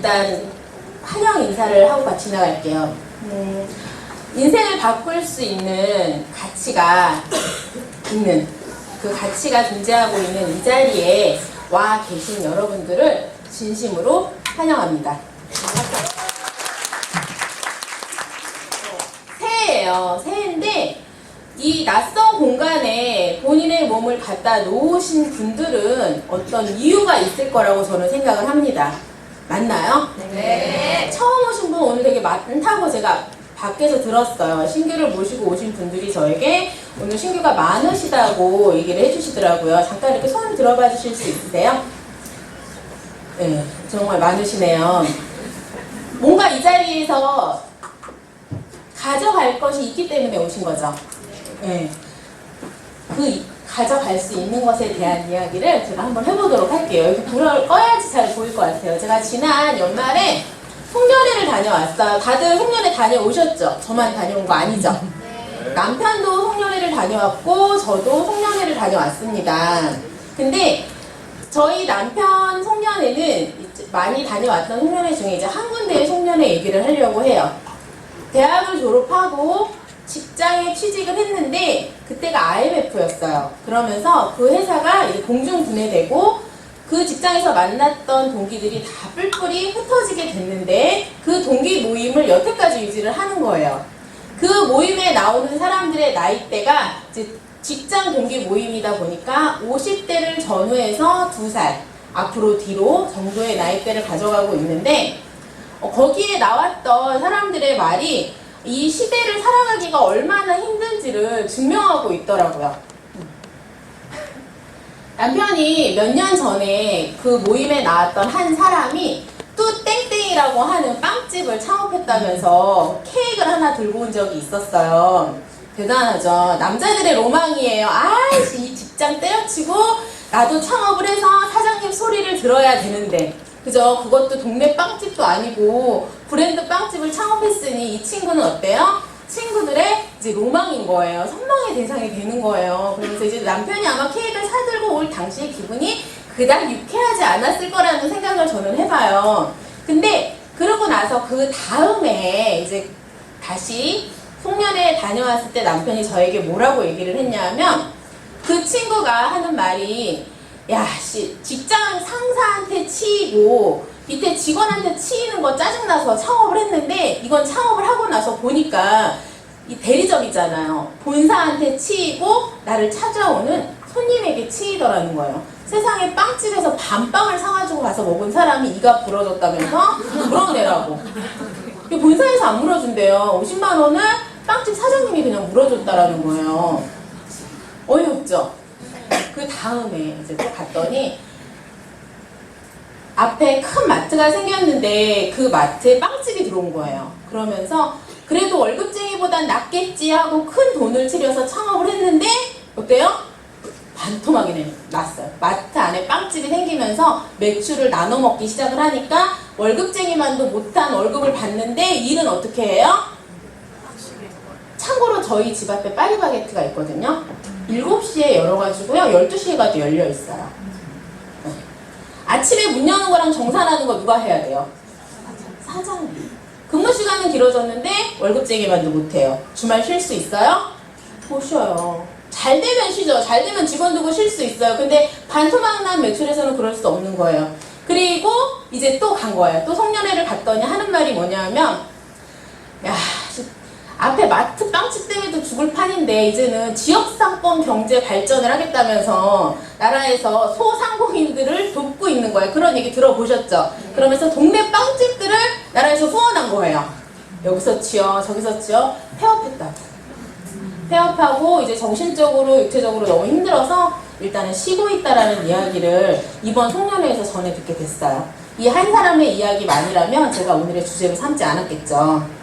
일단 환영 인사를 하고 같이 나갈게요. 인생을 바꿀 수 있는 가치가 있는, 그 가치가 존재하고 있는 이 자리에 와 계신 여러분들을 진심으로 환영합니다. 새해예요. 새해인데 이 낯선 공간에 본인의 몸을 갖다 놓으신 분들은 어떤 이유가 있을 거라고 저는 생각을 합니다. 맞나요? 네. 처음 오신 분 오늘 되게 많다고 제가 밖에서 들었어요. 신규를 모시고 오신 분들이 저에게 오늘 신규가 많으시다고 얘기를 해주시더라고요. 잠깐 이렇게 손 들어봐 주실 수 있으세요? 네, 정말 많으시네요. 뭔가 이 자리에서 가져갈 것이 있기 때문에 오신 거죠. 네. 그 가져갈 수 있는 것에 대한 이야기를 제가 한번 해보도록 할게요. 여기 불을 꺼야지 잘 보일 것 같아요. 제가 지난 연말에 송년회를 다녀왔어요. 다들 송년회 다녀오셨죠? 저만 다녀온 거 아니죠? 네. 남편도 송년회를 다녀왔고 저도 송년회를 다녀왔습니다. 근데 저희 남편 송년회는 많이 다녀왔던 송년회 중에 이제 한 군데의 송년회 얘기를 하려고 해요. 대학을 졸업하고 직장에 취직을 했는데 그때가 IMF였어요. 그러면서 그 회사가 이제 공중분해되고 그 직장에서 만났던 동기들이 다 뿔뿔이 흩어지게 됐는데 그 동기 모임을 여태까지 유지를 하는 거예요. 그 모임에 나오는 사람들의 나이대가 이제 직장 동기 모임이다 보니까 50대를 전후해서 2살 앞으로 뒤로 정도의 나이대를 가져가고 있는데 거기에 나왔던 사람들의 말이 이 시대를 살아가기가 얼마나 힘든지를 증명하고 있더라고요. 남편이 몇 년 전에 그 모임에 나왔던 한 사람이 뚜땡땡이라고 하는 빵집을 창업했다면서 케이크를 하나 들고 온 적이 있었어요. 대단하죠. 남자들의 로망이에요. 아이씨, 이 직장 때려치고 나도 창업을 해서 사장님 소리를 들어야 되는데, 그죠? 그것도 동네 빵집도 아니고 브랜드 빵집을 창업했으니 이 친구는 어때요? 친구들의 이제 로망인 거예요. 선망의 대상이 되는 거예요. 그래서 이제 남편이 아마 케이크를 사들고 올 당시의 기분이 그닥 유쾌하지 않았을 거라는 생각을 저는 해봐요. 근데 그러고 나서 그 다음에 이제 다시 송년회에 다녀왔을 때 남편이 저에게 뭐라고 얘기를 했냐면 그 친구가 하는 말이 야, 씨, 직장 상사한테 치이고 밑에 직원한테 치이는 거 짜증나서 창업을 했는데 이건 창업을 하고 나서 보니까 이 대리점이잖아요. 본사한테 치이고 나를 찾아오는 손님에게 치이더라는 거예요. 세상에 빵집에서 밤빵을 사가지고 가서 먹은 사람이 이가 부러졌다면서 물어내라고. 본사에서 안 물어준대요. 50만 원을 빵집 사장님이 그냥 물어줬다라는 거예요. 어이없죠? 그 다음에 이제 또 갔더니 앞에 큰 마트가 생겼는데 그 마트에 빵집이 들어온 거예요. 그러면서 그래도 월급쟁이보단 낫겠지 하고 큰 돈을 들여서 창업을 했는데 어때요? 반토막이 났어요. 마트 안에 빵집이 생기면서 매출을 나눠 먹기 시작을 하니까 월급쟁이만도 못한 월급을 받는데 일은 어떻게 해요? 참고로 저희 집 앞에 파리바게트가 있거든요. 7시에 열어가지고요. 12시에 가도 열려 있어요. 아침에 문 여는 거랑 정산하는 거 누가 해야 돼요? 사장님. 근무 시간은 길어졌는데 월급쟁이만도 못해요. 주말 쉴 수 있어요? 못 쉬어요. 잘 되면 쉬죠. 잘 되면 직원 두고 쉴 수 있어요. 근데 반토막 난 매출에서는 그럴 수 없는 거예요. 그리고 이제 또 간 거예요. 또 송년회를 갔더니 하는 말이 뭐냐면 야, 앞에 마트 빵집 때문에도 죽을 판인데 이제는 지역상권 경제 발전을 하겠다면서 나라에서 소상공인들을 돕고 있는 거예요. 그런 얘기 들어보셨죠? 그러면서 동네 빵집들을 나라에서 후원한 거예요. 여기서 치요, 저기서 치요, 폐업했다고. 폐업하고 이제 정신적으로, 육체적으로 너무 힘들어서 일단은 쉬고 있다라는 이야기를 이번 송년회에서 전해 듣게 됐어요. 이 한 사람의 이야기만이라면 제가 오늘의 주제로 삼지 않았겠죠.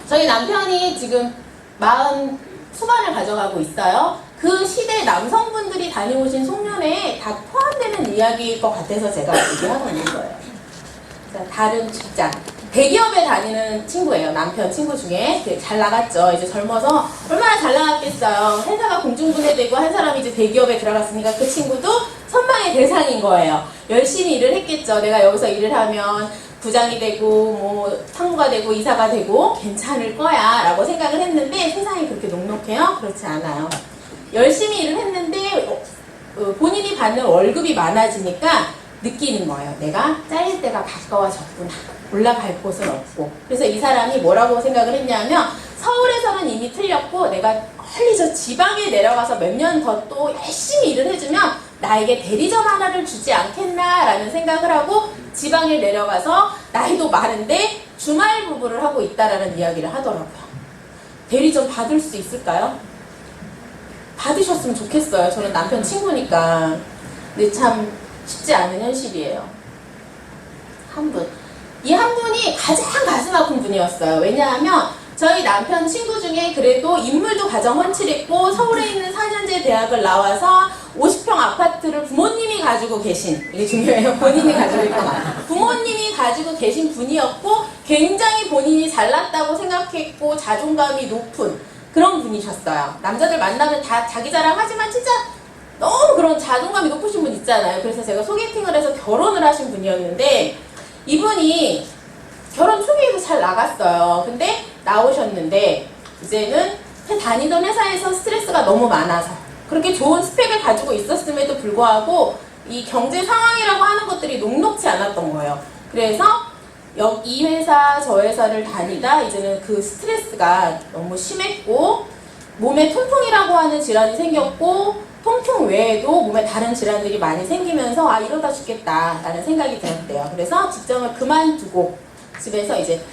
저희 남편이 지금 40 후반을 가져가고 있어요. 그 시대 남성분들이 다녀오신 송년회에 다 포함되는 이야기일 것 같아서 제가 얘기하고 있는 거예요. 다른 직장, 대기업에 다니는 친구예요. 남편 친구 중에 잘 나갔죠. 이제 젊어서 얼마나 잘 나갔겠어요. 회사가 공중분해되고 한 사람이 이제 대기업에 들어갔으니까 그 친구도 선망의 대상인 거예요. 열심히 일을 했겠죠. 내가 여기서 일을 하면 부장이 되고 뭐 상무가 되고 이사가 되고 괜찮을 거야 라고 생각을 했는데 세상이 그렇게 녹록해요? 그렇지 않아요. 열심히 일을 했는데 본인이 받는 월급이 많아지니까 느끼는 거예요. 내가 잘릴 때가 가까워졌구나. 올라갈 곳은 없고. 그래서 이 사람이 뭐라고 생각을 했냐면 서울에서는 이미 틀렸고 내가 멀리 저 지방에 내려가서 몇 년 더 또 열심히 일을 해주면 나에게 대리점 하나를 주지 않겠나 라는 생각을 하고 지방에 내려가서 나이도 많은데 주말 부부를 하고 있다라는 이야기를 하더라고요. 대리점 받을 수 있을까요? 받으셨으면 좋겠어요. 저는 남편 친구니까. 근데 참 쉽지 않은 현실이에요. 한 분. 이 한 분이 가장 가슴 아픈 분이었어요. 왜냐하면 저희 남편 친구 중에 그래도 인물도 가장 훤칠했고 서울에 있는 4년제 대학을 나와서 50평 아파트를 부모님이 가지고 계신, 이게 중요해요. 본인이 가지고 있거나 부모님이 가지고 계신 분이었고 굉장히 본인이 잘났다고 생각했고 자존감이 높은 그런 분이셨어요. 남자들 만나면 다 자기 자랑하지만 진짜 너무 그런 자존감이 높으신 분 있잖아요. 그래서 제가 소개팅을 해서 결혼을 하신 분이었는데 이분이 결혼 초기에도 잘 나갔어요. 근데 나오셨는데 이제는 다니던 회사에서 스트레스가 너무 많아서 그렇게 좋은 스펙을 가지고 있었음에도 불구하고 이 경제 상황이라고 하는 것들이 녹록지 않았던 거예요. 그래서 이 회사 저 회사를 다니다 이제는 그 스트레스가 너무 심했고 몸에 통풍이라고 하는 질환이 생겼고 통풍 외에도 몸에 다른 질환들이 많이 생기면서 아 이러다 죽겠다 라는 생각이 들었대요. 그래서 직장을 그만두고 집에서 이제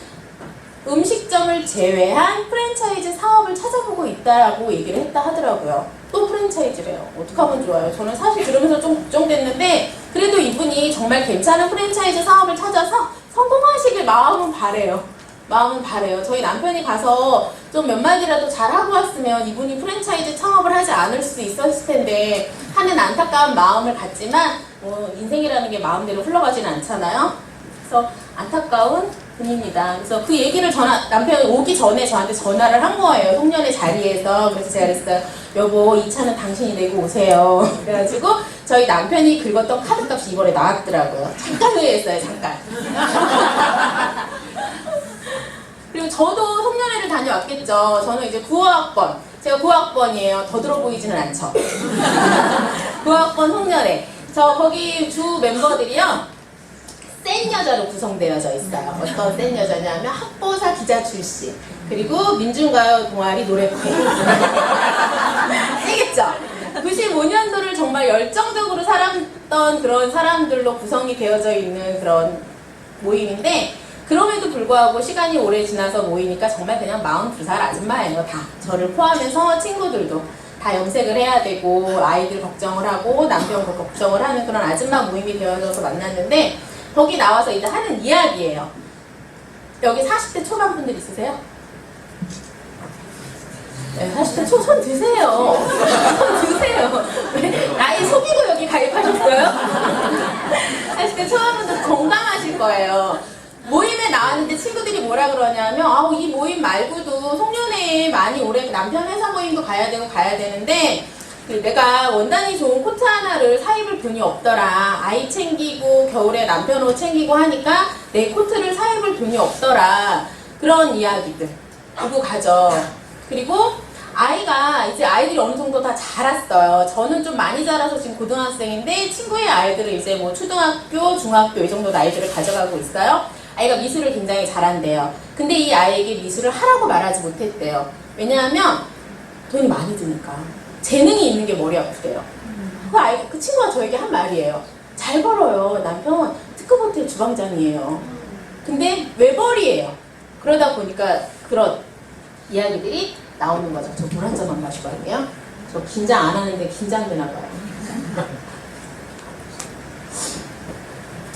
음식점을 제외한 프랜차이즈 사업을 찾아보고 있다라고 얘기를 했다 하더라고요. 또 프랜차이즈래요. 어떡하면 좋아요. 저는 사실 들으면서 좀 걱정됐는데 그래도 이분이 정말 괜찮은 프랜차이즈 사업을 찾아서 성공하시길 마음은 바래요. 마음은 바래요. 저희 남편이 가서 좀 몇 마디라도 잘하고 왔으면 이분이 프랜차이즈 창업을 하지 않을 수 있었을 텐데 하는 안타까운 마음을 갖지만 뭐 인생이라는 게 마음대로 흘러가지는 않잖아요. 그래서 안타까운 분입니다. 그래서 그 얘기를 남편이 오기 전에 저한테 전화를 한 거예요. 송년회 자리에서. 그래서 제가 그랬어요. 여보, 이 차는 당신이 내고 오세요. 그래가지고 저희 남편이 긁었던 카드값이 이번에 나왔더라고요. 잠깐 후회했어요. 잠깐. 그리고 저도 송년회를 다녀왔겠죠. 저는 이제 9호학번. 제가 9호학번이에요. 더 들어 보이지는 않죠. 9호학번 송년회. 저 거기 주 멤버들이요. 센 여자로 구성되어져 있어요. 어떤 센 여자냐면 학보사 기자 출신 그리고 민중가요 동아리 노래부 세겠죠? 95년도를 정말 열정적으로 살았던 그런 사람들로 구성이 되어져 있는 그런 모임인데 그럼에도 불구하고 시간이 오래 지나서 모이니까 정말 그냥 42살 아줌마예요. 다 저를 포함해서 친구들도 다 염색을 해야 되고 아이들 걱정을 하고 남편 걱정을 하는 그런 아줌마 모임이 되어져서 만났는데 거기 나와서 이제 하는 이야기예요. 여기 40대 초반 분들 있으세요? 네, 40대 초 손 드세요. 손 드세요. 나이 속이고 여기 가입하셨어요? 40대 초반 분들 공감하실 거예요. 모임에 나왔는데 친구들이 뭐라 그러냐면 아우 이 모임 말고도 송년회에 많이 오래 남편 회사 모임도 가야 되는데 내가 원단이 좋은 코트 하나를 사입을 돈이 없더라. 아이 챙기고 겨울에 남편 옷 챙기고 하니까 내 코트를 사입을 돈이 없더라. 그런 이야기들 보고 가죠. 그리고 아이가 이제 아이들이 어느 정도 다 자랐어요. 저는 좀 많이 자라서 지금 고등학생인데 친구의 아이들은 이제 뭐 초등학교, 중학교 이 정도 나이들을 가져가고 있어요. 아이가 미술을 굉장히 잘한대요. 근데 이 아이에게 미술을 하라고 말하지 못했대요. 왜냐하면 돈이 많이 드니까. 재능이 있는 게 머리 아프대요. 그 친구가 저에게 한 말이에요. 잘 벌어요. 남편 특급 호텔 주방장이에요. 근데 외벌이에요. 그러다 보니까 그런 이야기들이 나오는 거죠. 저 물 한 잔만 마시고 할게요. 저 긴장 안 하는데 긴장되나 봐요.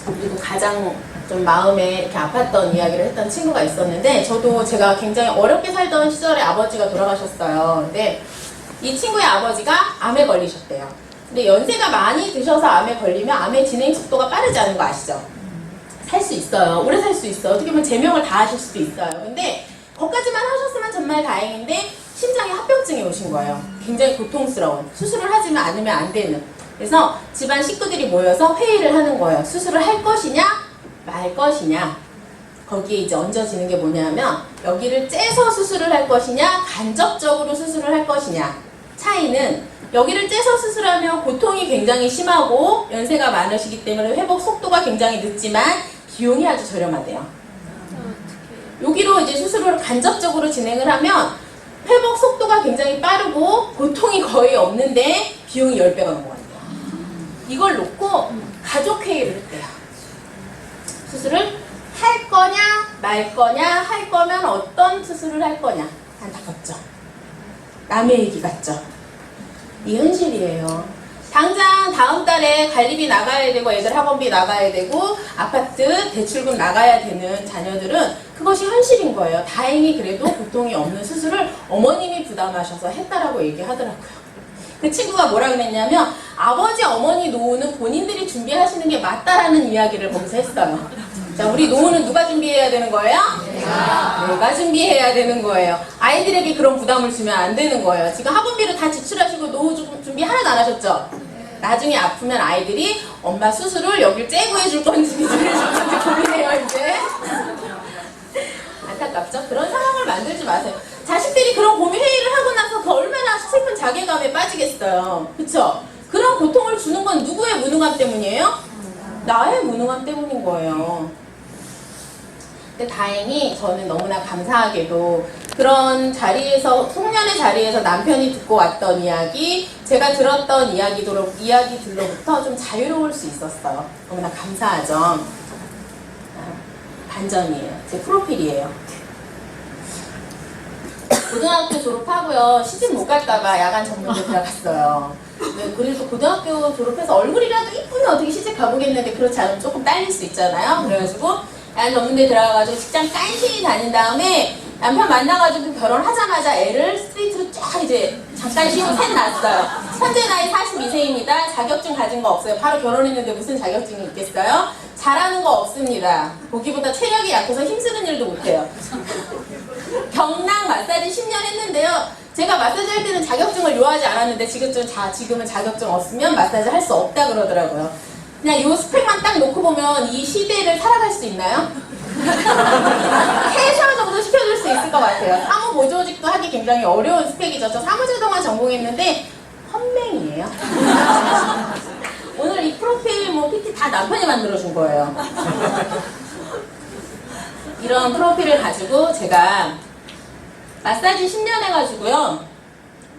그리고 가장 좀 마음에 이렇게 아팠던 이야기를 했던 친구가 있었는데 저도 제가 굉장히 어렵게 살던 시절에 아버지가 돌아가셨어요. 근데 이 친구의 아버지가 암에 걸리셨대요. 근데 연세가 많이 드셔서 암에 걸리면 암의 진행 속도가 빠르지 않은 거 아시죠? 살 수 있어요. 오래 살 수 있어요. 어떻게 보면 제명을 다 하실 수도 있어요. 근데 거기까지만 하셨으면 정말 다행인데 심장에 합병증이 오신 거예요. 굉장히 고통스러운 수술을 하지만 않으면 안 되는 그래서 집안 식구들이 모여서 회의를 하는 거예요. 수술을 할 것이냐 말 것이냐. 거기에 이제 얹어지는 게 뭐냐면 여기를 째서 수술을 할 것이냐 간접적으로 수술을 할 것이냐. 차이는 여기를 째서 수술하면 고통이 굉장히 심하고 연세가 많으시기 때문에 회복 속도가 굉장히 늦지만 비용이 아주 저렴하대요. 여기로 이제 수술을 간접적으로 진행을 하면 회복 속도가 굉장히 빠르고 고통이 거의 없는데 비용이 10배가 넘어간대요. 이걸 놓고 가족회의를 했대요. 수술을 할 거냐 말 거냐, 할 거면 어떤 수술을 할 거냐. 안타깝죠. 남의 얘기 같죠. 이 현실이에요. 당장 다음 달에 관리비 나가야 되고 애들 학원비 나가야 되고 아파트 대출금 나가야 되는 자녀들은 그것이 현실인 거예요. 다행히 그래도 고통이 없는 수술을 어머님이 부담하셔서 했다라고 얘기하더라고요. 그 친구가 뭐라 그랬냐면 아버지 어머니 노후는 본인들이 준비하시는 게 맞다라는 이야기를 거기서 했어요. 자, 우리 노후는 누가 준비해야 되는 거예요? 내가 준비해야 되는 거예요. 아이들에게 그런 부담을 주면 안 되는 거예요. 지금 학원비를 다 지출하시고 노후 준비 하나도 안 하셨죠? 나중에 아프면 아이들이 엄마 수술을 여길 째고 해줄 건지 해줄 건지 고민해요 이제. 안타깝죠? 그런 상황을 만들지 마세요. 자식들이 그런 고민 회의를 하고 나서 그 얼마나 슬픈 자괴감에 빠지겠어요. 그쵸? 그런 고통을 주는 건 누구의 무능함 때문이에요? 나의 무능함 때문인 거예요. 근데 다행히 저는 너무나 감사하게도 그런 자리에서, 송년회 자리에서 남편이 듣고 왔던 이야기, 제가 들었던 이야기들로부터 좀 자유로울 수 있었어요. 너무나 감사하죠. 반전이에요. 제 프로필이에요. 고등학교 졸업하고요. 시집 못 갈까봐 야간 전문대 들어갔어요. 네, 그래서 고등학교 졸업해서 얼굴이라도 이쁘면 어떻게 시집 가보겠는데 그렇지 않으면 조금 딸릴 수 있잖아요. 그래가지고 야간 전문대 들어가가지고 직장 깐신히 다닌 다음에 남편 만나가지고 결혼하자마자 애를 스트레이트로 쫙 이제 잠깐 쉬고 셋 낳았어요. 현재 나이 42세입니다. 자격증 가진 거 없어요. 바로 결혼했는데 무슨 자격증이 있겠어요? 잘하는 거 없습니다. 보기보다 체력이 약해서 힘쓰는 일도 못해요. 경락 마사지 10년 했는데요. 제가 마사지 할 때는 자격증을 요하지 않았는데 지금은 자격증 없으면 마사지 할 수 없다 그러더라고요. 그냥 요 스펙만 딱 놓고 보면 이 시대를 살아갈 수 있나요? 해설 정도 시켜줄 수 있을 것 같아요. 사무보조직도 하기 굉장히 어려운 스펙이죠. 저 사무제도만 전공했는데 헛맹이에요. 오늘 이 프로필 PT 다 남편이 만들어준 거예요. 이런 프로필을 가지고 제가 마사지 10년 해가지고요.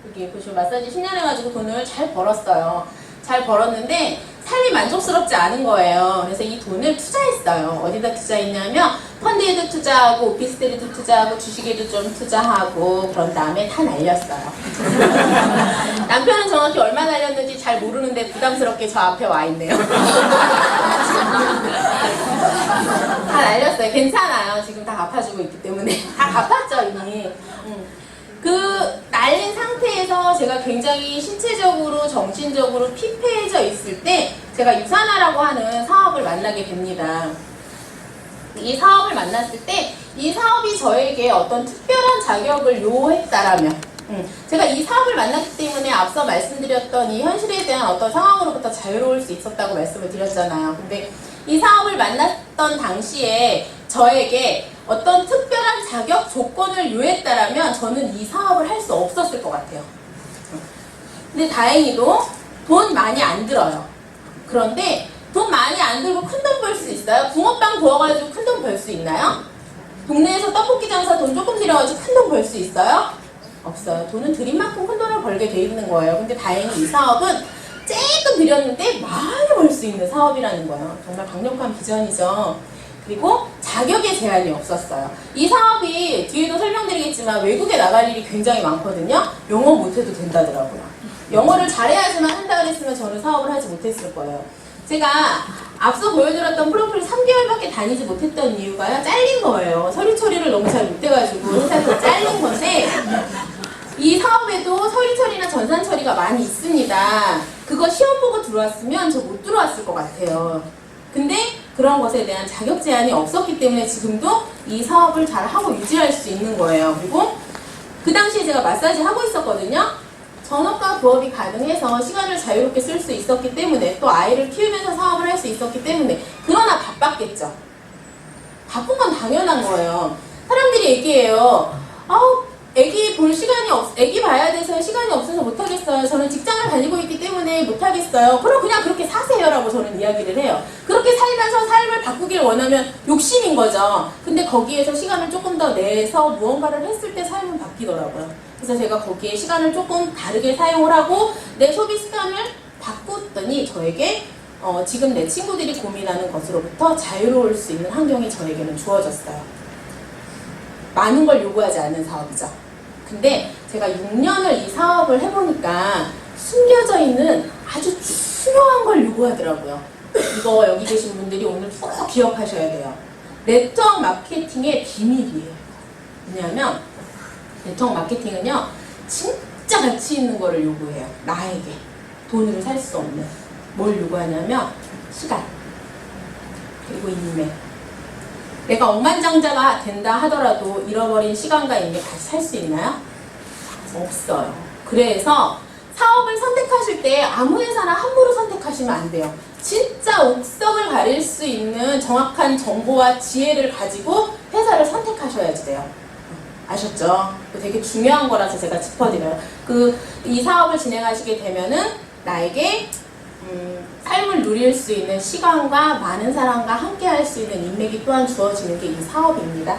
여기 보시면 마사지 10년 해가지고 돈을 잘 벌었어요. 잘 벌었는데 삶이 만족스럽지 않은 거예요. 그래서 이 돈을 투자했어요. 어디다 투자했냐면 펀드에도 투자하고 오피스텔에도 투자하고 주식에도 좀 투자하고 그런 다음에 다 날렸어요. 남편은 정확히 얼마 날렸는지 잘 모르는데 부담스럽게 저 앞에 와 있네요. 다 날렸어요. 괜찮아요. 지금 다 갚아주고 있기 때문에. 다 갚았죠 이미. 그 날린 상태에서 제가 굉장히 신체적으로 정신적으로 피폐해져 있을 때 제가 유산화라고 하는 사업을 만나게 됩니다. 이 사업을 만났을 때 이 사업이 저에게 어떤 특별한 자격을 요했다라면 제가 이 사업을 만났기 때문에 앞서 말씀드렸던 이 현실에 대한 어떤 상황으로부터 자유로울 수 있었다고 말씀을 드렸잖아요. 근데 이 사업을 만났던 당시에 저에게 어떤 특별한 자격 조건을 요했다라면 저는 이 사업을 할 수 없었을 것 같아요. 근데 다행히도 돈 많이 안 들어요. 그런데 돈 많이 안 들고 큰 돈 벌 수 있어요? 붕어빵 구워가지고 큰 돈 벌 수 있나요? 동네에서 떡볶이 장사 돈 조금 들여가지고 큰 돈 벌 수 있어요? 없어요. 돈은 들인 만큼 큰 돈을 벌게 돼 있는 거예요. 근데 다행히 이 사업은 조금 들였는데 많이 벌 수 있는 사업이라는 거예요. 정말 강력한 비전이죠. 그리고 자격의 제한이 없었어요. 이 사업이 뒤에도 설명드리겠지만 외국에 나갈 일이 굉장히 많거든요. 영어 못해도 된다더라고요. 영어를 잘해야지만 한다 그랬으면 저는 사업을 하지 못했을 거예요. 제가 앞서 보여드렸던 프로필 3개월밖에 다니지 못했던 이유가요. 잘린 거예요. 서류 처리를 너무 잘 못해가지고 회사에서 잘린 건데 이 사업에도 서류 처리나 전산 처리가 많이 있습니다. 그거 시험 보고 들어왔으면 저 못 들어왔을 것 같아요. 근데 그런 것에 대한 자격 제한이 없었기 때문에 지금도 이 사업을 잘 하고 유지할 수 있는 거예요. 그리고 그 당시에 제가 마사지 하고 있었거든요. 전업과 부업이 가능해서 시간을 자유롭게 쓸 수 있었기 때문에 또 아이를 키우면서 사업을 할 수 있었기 때문에 그러나 바빴겠죠. 바쁜 건 당연한 거예요. 사람들이 얘기해요. 애기 볼 시간이 애기 봐야 돼서 시간이 없어서 못하겠어요. 저는 직장을 다니고 있기 때문에 못하겠어요. 그럼 그냥 그렇게 사세요 라고 저는 이야기를 해요. 그렇게 살면서 삶을 바꾸길 원하면 욕심인 거죠. 근데 거기에서 시간을 조금 더 내서 무언가를 했을 때 삶은 바뀌더라고요. 그래서 제가 거기에 시간을 조금 다르게 사용을 하고 내 소비 습관을 바꿨더니 저에게 지금 내 친구들이 고민하는 것으로부터 자유로울 수 있는 환경이 저에게는 주어졌어요. 많은 걸 요구하지 않는 사업이죠. 근데 제가 6년을 이 사업을 해보니까 숨겨져 있는 아주 중요한 걸 요구하더라고요. 이거 여기 계신 분들이 오늘 꼭 기억하셔야 돼요. 네트워크 마케팅의 비밀이에요. 왜냐하면 네트워크 마케팅은요, 진짜 가치 있는 거를 요구해요. 나에게. 돈으로 살 수 없는. 뭘 요구하냐면 시간, 그리고 인맥. 내가 억만장자가 된다 하더라도 잃어버린 시간과 인맥 다시 살 수 있나요? 없어요. 그래서 사업을 선택하실 때 아무 회사나 함부로 선택하시면 안 돼요. 진짜 옥석을 가릴 수 있는 정확한 정보와 지혜를 가지고 회사를 선택하셔야지 돼요. 아셨죠? 되게 중요한 거라서 제가 짚어드려요. 이 사업을 진행하시게 되면은 나에게 삶을 누릴 수 있는 시간과 많은 사람과 함께 할 수 있는 인맥이 또한 주어지는 게 이 사업입니다.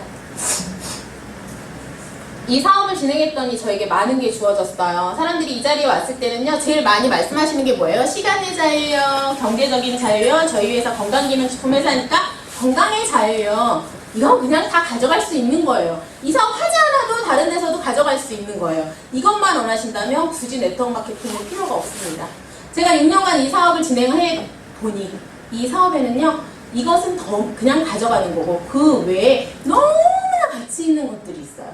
이 사업을 진행했더니 저에게 많은 게 주어졌어요. 사람들이 이 자리에 왔을 때는요, 제일 많이 말씀하시는 게 뭐예요? 시간의 자유요, 경제적인 자유요, 저희 회사 건강기능식품 회사니까 건강의 자유요. 이건 그냥 다 가져갈 수 있는 거예요. 이 사업 하지 않아도 다른 데서도 가져갈 수 있는 거예요. 이것만 원하신다면 굳이 네트워크 마케팅은 필요가 없습니다. 제가 6년간 이 사업을 진행해 보니 이 사업에는요, 이것은 더 그냥 가져가는 거고 그 외에 너무나 가치 있는 것들이 있어요.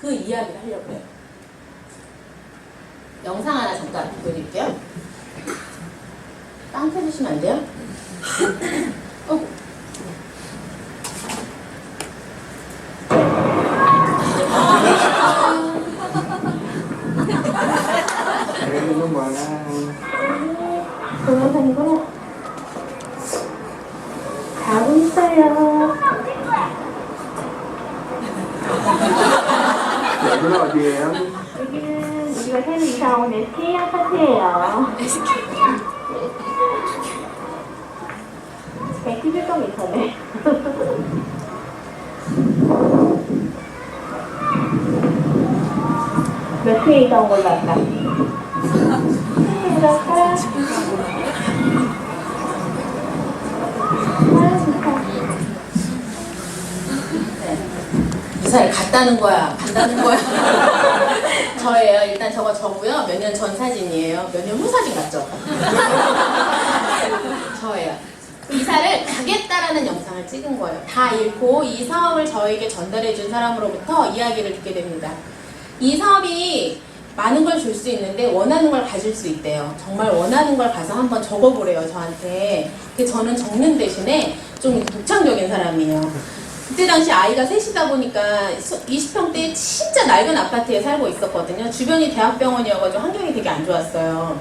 그 이야기를 하려고 해요. 영상 하나 잠깐 보여드릴게요. 땅 펴주시면 안 돼요? 동영상이구나. 가고 있어요. 여기는 어디예요? 여기는 우리가 새로 이사 온 SK 아파트예요. 111동이서네. 몇 층에 이사 온 걸로 할까? 이럴까? 이사를 갔다는 거야, 간다는 거야. 저예요. 일단 저고요. 몇 년 전 사진이에요. 몇 년 후 사진 같죠? 저예요. 이사를 가겠다라는 영상을 찍은 거예요. 다 읽고 이 사업을 저에게 전달해준 사람으로부터 이야기를 듣게 됩니다. 이 사업이 많은 걸 줄 수 있는데 원하는 걸 가질 수 있대요. 정말 원하는 걸 가서 한번 적어보래요, 저한테. 근데 저는 적는 대신에 좀 독창적인 사람이에요. 그때 당시 아이가 셋이다 보니까 20평대 진짜 낡은 아파트에 살고 있었거든요. 주변이 대학병원이어가지고 환경이 되게 안 좋았어요.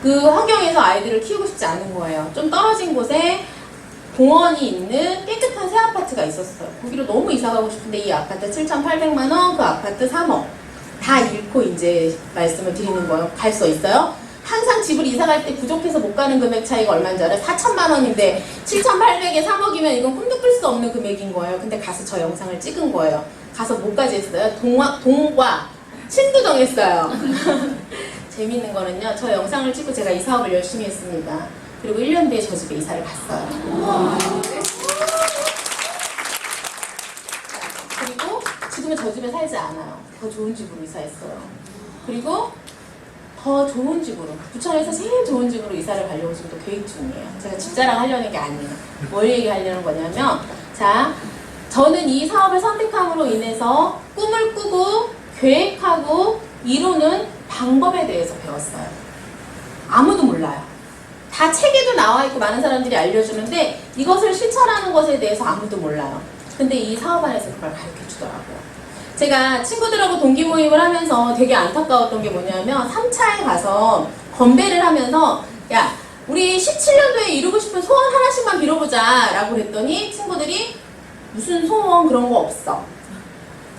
그 환경에서 아이들을 키우고 싶지 않은 거예요. 좀 떨어진 곳에 공원이 있는 깨끗한 새 아파트가 있었어요. 거기로 너무 이사 가고 싶은데 이 아파트 7,800만 원, 그 아파트 3억. 다 잃고 이제 말씀을 드리는 거예요. 갈 수 있어요? 항상 집을 이사 갈 때 부족해서 못 가는 금액 차이가 얼마인 줄 알아요? 4천만 원인데 7,800에 3억이면 이건 꿈도 꿀 수 없는 금액인 거예요. 근데 가서 저 영상을 찍은 거예요. 가서 뭐까지 했어요? 동과 신도동 했어요. 재밌는 거는요, 저 영상을 찍고 제가 이 사업을 열심히 했습니다. 그리고 1년 뒤에 저 집에 이사를 갔어요. 그리고 지금은 저 집에 살지 않아요. 더 좋은 집으로 이사했어요. 그리고 더 좋은 집으로, 부천에서 제일 좋은 집으로 이사를 가려고 지금도 계획 중이에요. 제가 집 자랑하려는 게 아니에요. 뭘 얘기하려는 거냐면, 자, 저는 이 사업을 선택함으로 인해서 꿈을 꾸고 계획하고 이루는 방법에 대해서 배웠어요. 아무도 몰라요. 다 책에도 나와 있고 많은 사람들이 알려주는데 이것을 실천하는 것에 대해서 아무도 몰라요. 근데 이 사업 안에서 그걸 가르쳐 주더라고요. 제가 친구들하고 동기 모임을 하면서 되게 안타까웠던 게 뭐냐면 3차에 가서 건배를 하면서 야 우리 17년도에 이루고 싶은 소원 하나씩만 빌어보자 라고 그랬더니 친구들이 무슨 소원 그런 거 없어.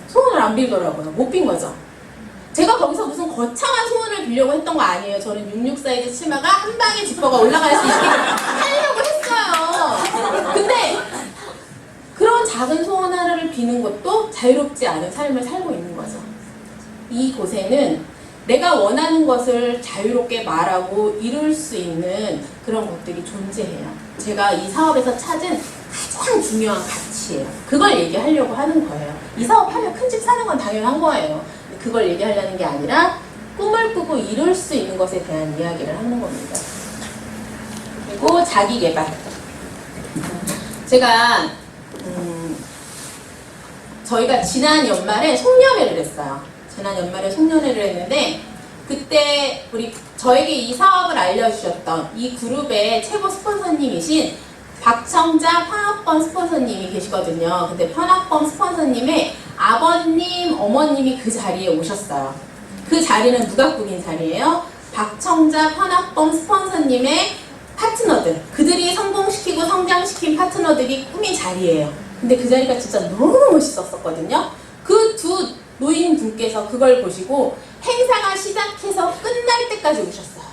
소원을 안 빌더라고요. 못 빈 거죠. 제가 거기서 무슨 거창한 소원을 빌려고 했던 거 아니에요. 저는 66 사이즈 치마가 한 방에 지퍼가 올라갈 수 있게 하려고 했어요. 근데 그런 작은 소원 하나를 비는 것도 자유롭지 않은 삶을 살고 있는 거죠. 이곳에는 내가 원하는 것을 자유롭게 말하고 이룰 수 있는 그런 것들이 존재해요. 제가 이 사업에서 찾은 가장 중요한 가치예요. 그걸 얘기하려고 하는 거예요. 이 사업하면 큰 집 사는 건 당연한 거예요. 그걸 얘기하려는 게 아니라 꿈을 꾸고 이룰 수 있는 것에 대한 이야기를 하는 겁니다. 그리고 자기개발. 제가 저희가 지난 연말에 송년회를 했어요. 지난 연말에 송년회를 했는데 그때 저에게 이 사업을 알려주셨던 이 그룹의 최고 스폰서님이신 박청자 편학범 스폰서님이 계시거든요. 근데 편학범 스폰서님의 아버님, 어머님이 그 자리에 오셨어요. 그 자리는 누가 꾸민 자리예요? 박청자 편학범 스폰서님의 파트너들, 그들이 성공시키고 성장시킨 파트너들이 꾸민 자리예요. 근데 그 자리가 진짜 너무 멋있었거든요. 그 두 노인분께서 그걸 보시고 행사가 시작해서 끝날 때까지 오셨어요.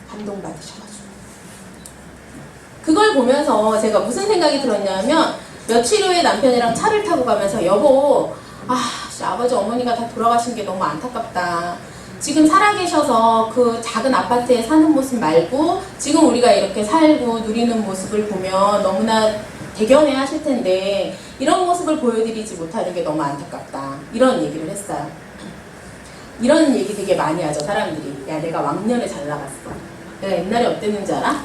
감동받으셔가지고. 그걸 보면서 제가 무슨 생각이 들었냐면 며칠 후에 남편이랑 차를 타고 가면서 여보, 아버지 어머니가 다 돌아가신 게 너무 안타깝다. 지금 살아계셔서 그 작은 아파트에 사는 모습 말고 지금 우리가 이렇게 살고 누리는 모습을 보면 너무나 대견해 하실 텐데 이런 모습을 보여드리지 못하는 게 너무 안타깝다. 이런 얘기를 했어요. 이런 얘기 되게 많이 하죠, 사람들이. 야, 내가 왕년에 잘 나갔어. 내가 옛날에 어땠는지 알아?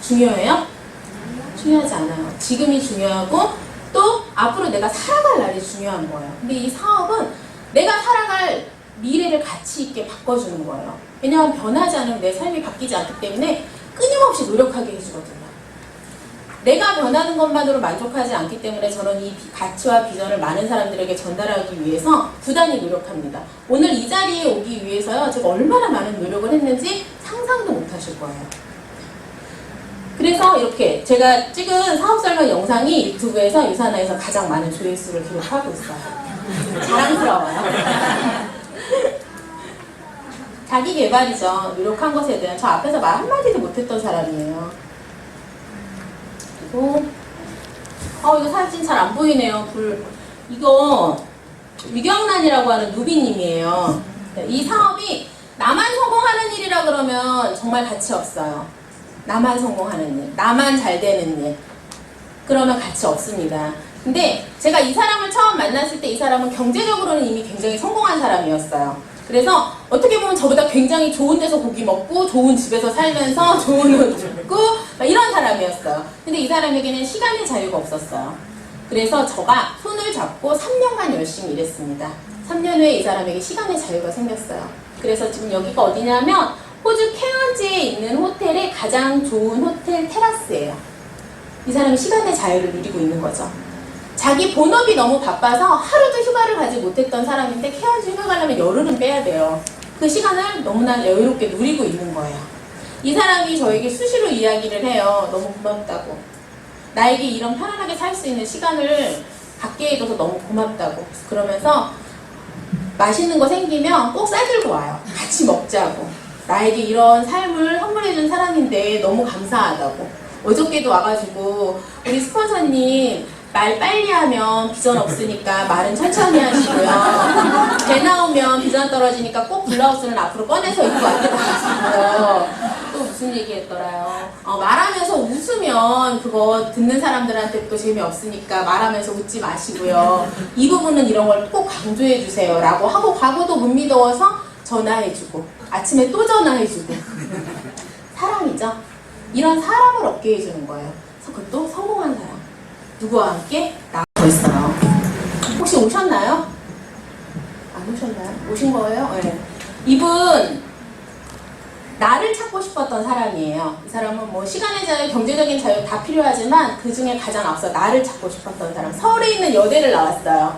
중요해요? 중요하지 않아요. 지금이 중요하고 또 앞으로 내가 살아갈 날이 중요한 거예요. 근데 이 사업은 내가 살아갈 미래를 가치 있게 바꿔주는 거예요. 왜냐하면 변하지 않으면 내 삶이 바뀌지 않기 때문에 끊임없이 노력하게 해주거든요. 내가 변하는 것만으로 만족하지 않기 때문에 저는 이 가치와 비전을 많은 사람들에게 전달하기 위해서 부단히 노력합니다. 오늘 이 자리에 오기 위해서요, 제가 얼마나 많은 노력을 했는지 상상도 못 하실 거예요. 그래서 이렇게 제가 찍은 사업 설명 영상이 유튜브에서 유산화에서 가장 많은 조회수를 기록하고 있어요. 자랑스러워요. 자기 개발이죠. 노력한 것에 대한 저 앞에서 말 한마디도 못했던 사람이에요. 그리고 이거 사진 잘 안 보이네요. 이거 유경란이라고 하는 누비님이에요. 이 사업이 나만 성공하는 일이라 그러면 정말 가치 없어요. 나만 성공하는 일, 나만 잘 되는 일, 그러면 가치 없습니다. 근데 제가 이 사람을 처음 만났을 때 이 사람은 경제적으로는 이미 굉장히 성공한 사람이었어요. 그래서 어떻게 보면 저보다 굉장히 좋은 데서 고기 먹고 좋은 집에서 살면서 좋은 옷 입고 이런 사람이었어요. 근데 이 사람에게는 시간의 자유가 없었어요. 그래서 저가 손을 잡고 3년간 열심히 일했습니다. 3년 후에 이 사람에게 시간의 자유가 생겼어요. 그래서 지금 여기가 어디냐면 호주 케언즈에 있는 호텔의 가장 좋은 호텔 테라스예요. 이 사람이 시간의 자유를 누리고 있는 거죠. 자기 본업이 너무 바빠서 하루도 휴가를 가지 못했던 사람인데 케언즈 휴가 가려면 열흘은 빼야 돼요. 그 시간을 너무나 여유롭게 누리고 있는 거예요. 이 사람이 저에게 수시로 이야기를 해요. 너무 고맙다고. 나에게 이런 편안하게 살 수 있는 시간을 갖게 해줘서 너무 고맙다고. 그러면서 맛있는 거 생기면 꼭 싸들고 와요. 같이 먹자고. 나에게 이런 삶을 선물해준 사람인데 너무 감사하다고. 어저께도 와가지고 우리 스폰서님 말 빨리 하면 비전 없으니까 말은 천천히 하시고요. 배 나오면 비전 떨어지니까 꼭 블라우스는 앞으로 꺼내서 입고 왔다고 하시고요. 또 무슨 얘기 했더라요. 말하면서 웃으면 그거 듣는 사람들한테 또 재미없으니까 말하면서 웃지 마시고요. 이 부분은 이런 걸 꼭 강조해 주세요. 라고 하고 과거도 못 믿어서 전화해주고 아침에 또 전화해주고 사랑이죠. 이런 사람을 얻게 해주는 거예요. 그래서 그것도 성공한 사람. 누구와 함께? 나와 있어요. 혹시 오셨나요? 안 오셨나요? 오신 거예요? 네. 이분 나를 찾고 싶었던 사람이에요. 이 사람은 뭐 시간의 자유, 경제적인 자유 다 필요하지만 그 중에 가장 앞서 나를 찾고 싶었던 사람. 서울에 있는 여대를 나왔어요.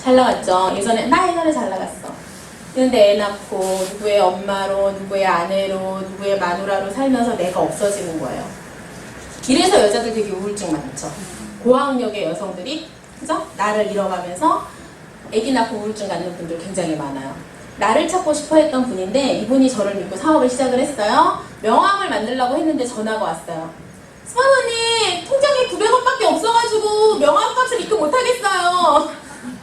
잘 나갔죠. 예전에 잘 나갔어. 근데 애 낳고 누구의 엄마로, 누구의 아내로, 누구의 마누라로 살면서 내가 없어지는 거예요. 이래서 여자들 되게 우울증 많죠. 고학력의 여성들이, 그죠? 나를 잃어가면서 아기 낳고 우울증 갖는 분들 굉장히 많아요. 나를 찾고 싶어 했던 분인데 이분이 저를 믿고 사업을 시작을 했어요. 명함을 만들려고 했는데 전화가 왔어요. 수방언니, 통장에 900원밖에 없어가지고 명함값을 입금 못하겠어요.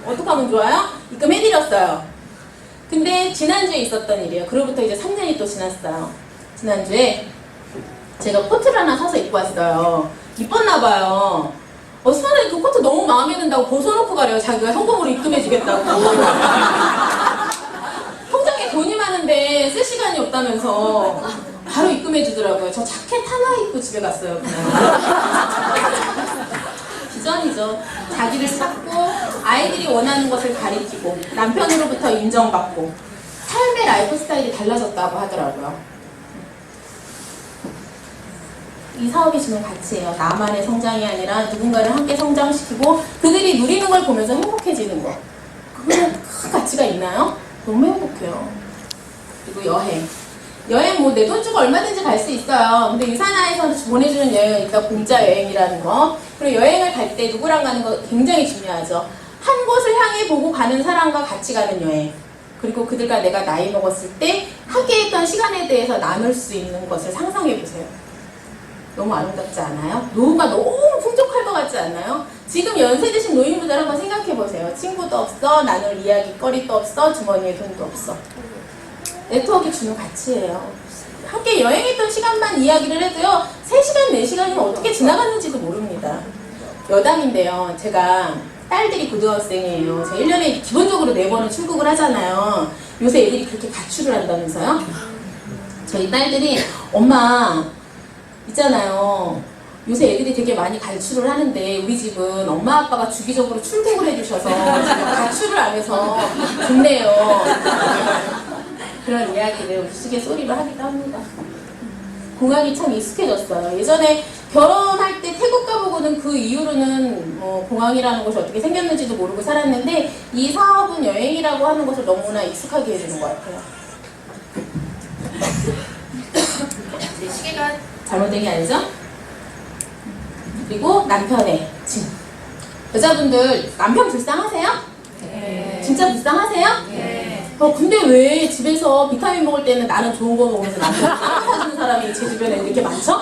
어떡하면 좋아요? 입금해드렸어요. 근데 지난주에 있었던 일이에요. 그로부터 이제 3년이 또 지났어요. 지난주에 제가 코트를 하나 사서 입고 왔어요. 이뻤나봐요. 수방언니 그 코트 너무 마음에 든다고 벗어놓고 가래요. 자기가 현금으로 입금해주겠다고. 통장에 돈이 많은데 쓸 시간이 없다면서 바로 입금해주더라고요. 저 자켓 하나 입고 집에 갔어요. 그냥. 기전이죠. 자기를 찾고 아이들이 원하는 것을 가리키고 남편으로부터 인정받고 삶의 라이프 스타일이 달라졌다고 하더라고요. 이 사업이 주는 가치예요. 나만의 성장이 아니라 누군가를 함께 성장시키고 그들이 누리는 걸 보면서 행복해지는 거. 그거는 큰 가치가 있나요? 너무 행복해요. 그리고 여행. 여행 뭐 내 돈 주고 얼마든지 갈 수 있어요. 근데 유산하에서 보내주는 여행은 일단 공짜 여행이라는 거. 그리고 여행을 갈 때 누구랑 가는 거 굉장히 중요하죠. 한 곳을 향해 보고 가는 사람과 같이 가는 여행. 그리고 그들과 내가 나이 먹었을 때 함께했던 시간에 대해서 나눌 수 있는 것을 상상해 보세요. 너무 아름답지 않아요? 노후가 너무 풍족할 것 같지 않나요? 지금 연세 드신 노인분들 한번 생각해 보세요. 친구도 없어, 나눌 이야기거리도 없어, 주머니에 돈도 없어. 네트워크가 주는 가치예요. 함께 여행했던 시간만 이야기를 해도요, 3시간, 4시간이면 어떻게 지나갔는지도 모릅니다. 여담인데요, 제가 딸들이 고등학생이에요. 제가 1년에 기본적으로 4번은 출국을 하잖아요. 요새 애들이 그렇게 가출을 한다면서요? 저희 딸들이 엄마 있잖아요. 요새 애들이 되게 많이 가출을 하는데 우리 집은 엄마 아빠가 주기적으로 출국을 해주셔서 가출을 안 해서 좋네요. 그런 이야기를 우스갯소리로 하기도 합니다. 공항이 참 익숙해졌어요. 예전에 결혼할 때 태국 가보고는 그 이후로는 공항이라는 곳이 어떻게 생겼는지도 모르고 살았는데 이 사업은 여행이라고 하는 것을 너무나 익숙하게 해주는 것 같아요. 제 시계가 잘못된 게 아니죠? 그리고 남편의 짐. 여자분들 남편 불쌍하세요? 네. 진짜 불쌍하세요? 네. 근데 왜 집에서 비타민 먹을 때는 나는 좋은 거 먹으면서 남편 사주는 사람이 제 주변에 이렇게 많죠?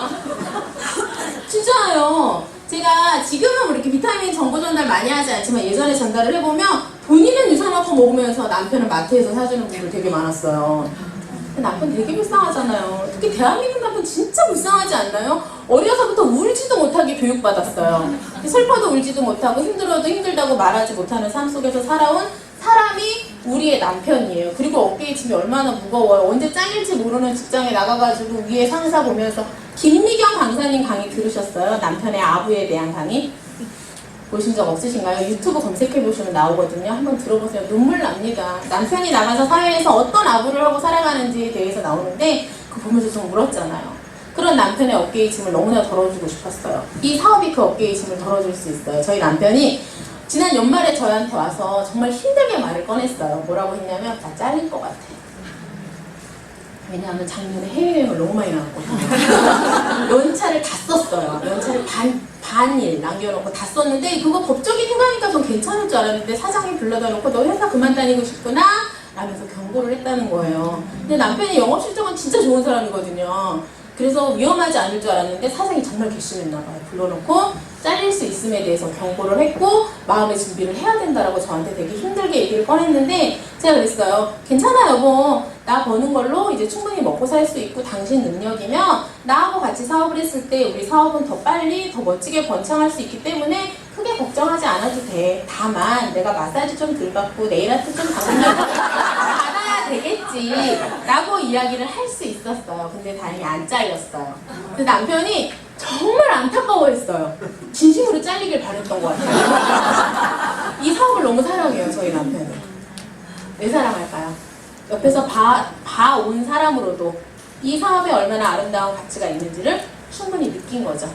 진짜예요. 제가 지금은 이렇게 비타민 정보 전달 많이 하지 않지만 예전에 전달을 해보면 본인은 유산화품 먹으면서 남편은 마트에서 사주는 분들 되게 많았어요. 남편 되게 불쌍하잖아요. 특히 대한민국 남편 진짜 불쌍하지 않나요? 어려서부터 울지도 못하게 교육받았어요. 슬퍼도 울지도 못하고 힘들어도 힘들다고 말하지 못하는 삶 속에서 살아온 사람이 우리의 남편이에요. 그리고 어깨에 짐이 얼마나 무거워요. 언제 잘릴지 모르는 직장에 나가가지고 위에 상사 보면서 김미경 강사님 강의 들으셨어요? 남편의 아부에 대한 강의? 보신 적 없으신가요? 유튜브 검색해보시면 나오거든요. 한번 들어보세요. 눈물 납니다. 남편이 나가서 사회에서 어떤 아부를 하고 살아가는지에 대해서 나오는데 그거 보면서 좀 울었잖아요. 그런 남편의 어깨의 짐을 너무나 덜어주고 싶었어요. 이 사업이 그 어깨의 짐을 덜어줄 수 있어요. 저희 남편이 지난 연말에 저한테 와서 정말 힘들게 말을 꺼냈어요. 뭐라고 했냐면 나 잘릴 것 같아. 왜냐하면 작년에 해외여행을 너무 많이 나갔거든요. 연차를 다 썼어요. 연차를 반일 남겨놓고 다 썼는데 그거 법적인 휴가니까 좀 괜찮을 줄 알았는데 사장이 불러다 놓고 너 회사 그만 다니고 싶구나? 라면서 경고를 했다는 거예요. 근데 남편이 영업실적은 진짜 좋은 사람이거든요. 그래서 위험하지 않을 줄 알았는데 사장이 정말 괘씸했나 봐요. 불러놓고 잘릴 수 있음에 대해서 경고를 했고 마음의 준비를 해야 된다라고 저한테 되게 힘들게 얘기를 꺼냈는데 제가 그랬어요. 괜찮아 여보. 나 버는 걸로 이제 충분히 먹고 살 수 있고 당신 능력이면 나하고 같이 사업을 했을 때 우리 사업은 더 빨리 더 멋지게 번창할 수 있기 때문에 크게 걱정하지 않아도 돼. 다만 내가 마사지 좀 덜 받고 네일아트 좀 받아야 되겠지 라고 이야기를 할 수 있었어요. 근데 다행히 안 잘렸어요. 근데 남편이 정말 안타까워했어요. 진심으로 잘리길 바랬던 것 같아요. 이 사업을 너무 사랑해요. 저희 남편은. 왜 사랑할까요? 옆에서 봐온 사람으로도 이 사업에 얼마나 아름다운 가치가 있는지를 충분히 느낀 거죠.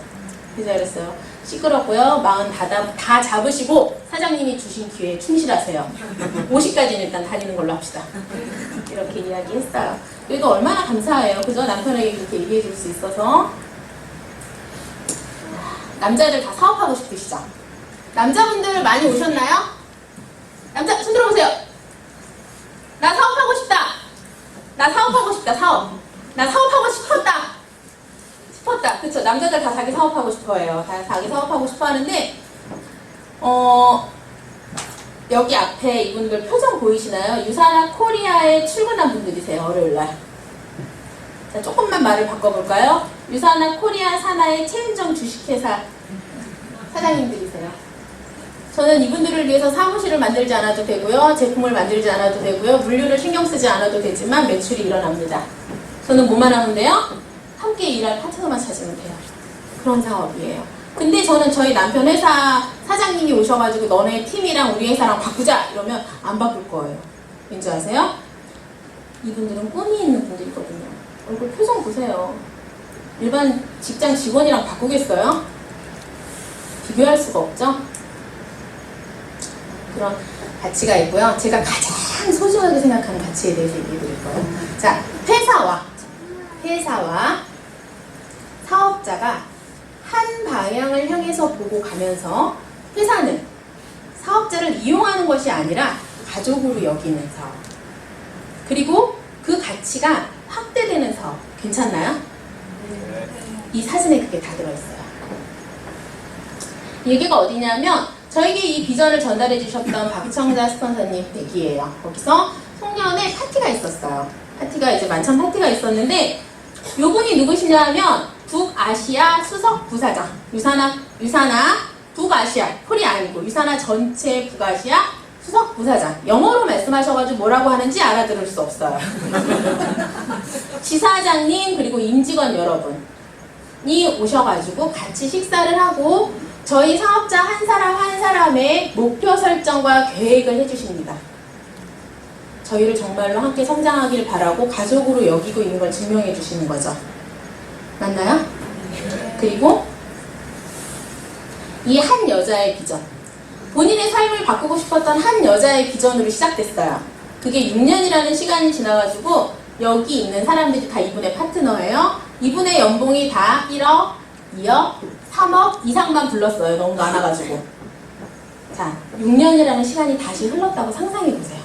그래서 그랬어요. 시끄럽고요. 마음 다 잡으시고 사장님이 주신 기회에 충실하세요. 50까지는 일단 다니는 걸로 합시다. 이렇게 이야기했어요. 그래도 얼마나 감사해요. 그죠? 남편에게 그렇게 얘기해 줄 수 있어서. 남자들 다 사업하고 싶으시죠? 남자분들 많이 오셨나요? 남자 손 들어보세요. 나 사업하고 싶다. 나 사업하고 싶다. 사업. 나 사업하고 싶었다. 그쵸? 남자들 다 자기 사업하고 싶어해요. 다 자기 사업하고 싶어 하는데 여기 앞에 이분들 표정 보이시나요? 유사나 코리아에 출근한 분들이세요. 월요일날. 자, 조금만 말을 바꿔볼까요? 유사나 코리아 산하의 체인점 주식회사 사장님들이세요. 저는 이분들을 위해서 사무실을 만들지 않아도 되고요. 제품을 만들지 않아도 되고요. 물류를 신경 쓰지 않아도 되지만 매출이 일어납니다. 저는 뭐만 하면 돼요? 함께 일할 파트너만 찾으면 돼요. 그런 사업이에요. 근데 저는 저희 남편 회사 사장님이 오셔가지고 너네 팀이랑 우리 회사랑 바꾸자 이러면 안 바꿀 거예요. 왠지 아세요? 이분들은 꿈이 있는 분들이거든요. 얼굴 표정 보세요. 일반 직장 직원이랑 바꾸겠어요? 비교할 수가 없죠? 그런 가치가 있고요. 제가 가장 소중하게 생각하는 가치에 대해서 얘기해 드릴 거예요. 자, 회사와 사업자가 한 방향을 향해서 보고 가면서 회사는 사업자를 이용하는 것이 아니라 가족으로 여기는 사업. 그리고 그 가치가 확대되는 사업. 괜찮나요? 이 사진에 그게 다 들어있어요. 얘기가 어디냐면 저에게 이 비전을 전달해 주셨던 박청자 스폰서님 댁이에요. 거기서 송년회 파티가 있었어요. 파티가 이제 만찬 파티가 있었는데 요분이 누구시냐 하면 북아시아 수석 부사장 유사나 북아시아 코리아 아니고 유사나 전체 북아시아 수석 부사장 영어로 말씀하셔가지고 뭐라고 하는지 알아들을 수 없어요. 지사장님 그리고 임직원 여러분이 오셔가지고 같이 식사를 하고 저희 사업자 한 사람 한 사람의 목표 설정과 계획을 해주십니다. 저희를 정말로 함께 성장하길 바라고 가족으로 여기고 있는 걸 증명해 주시는 거죠. 맞나요? 그리고 이 한 여자의 비전, 본인의 삶을 바꾸고 싶었던 한 여자의 비전으로 시작됐어요. 그게 6년이라는 시간이 지나가지고 여기 있는 사람들이 다 이분의 파트너예요. 이분의 연봉이 다 1억, 2억, 3억 이상만 불렀어요. 너무 많아가지고. 자, 6년이라는 시간이 다시 흘렀다고 상상해보세요.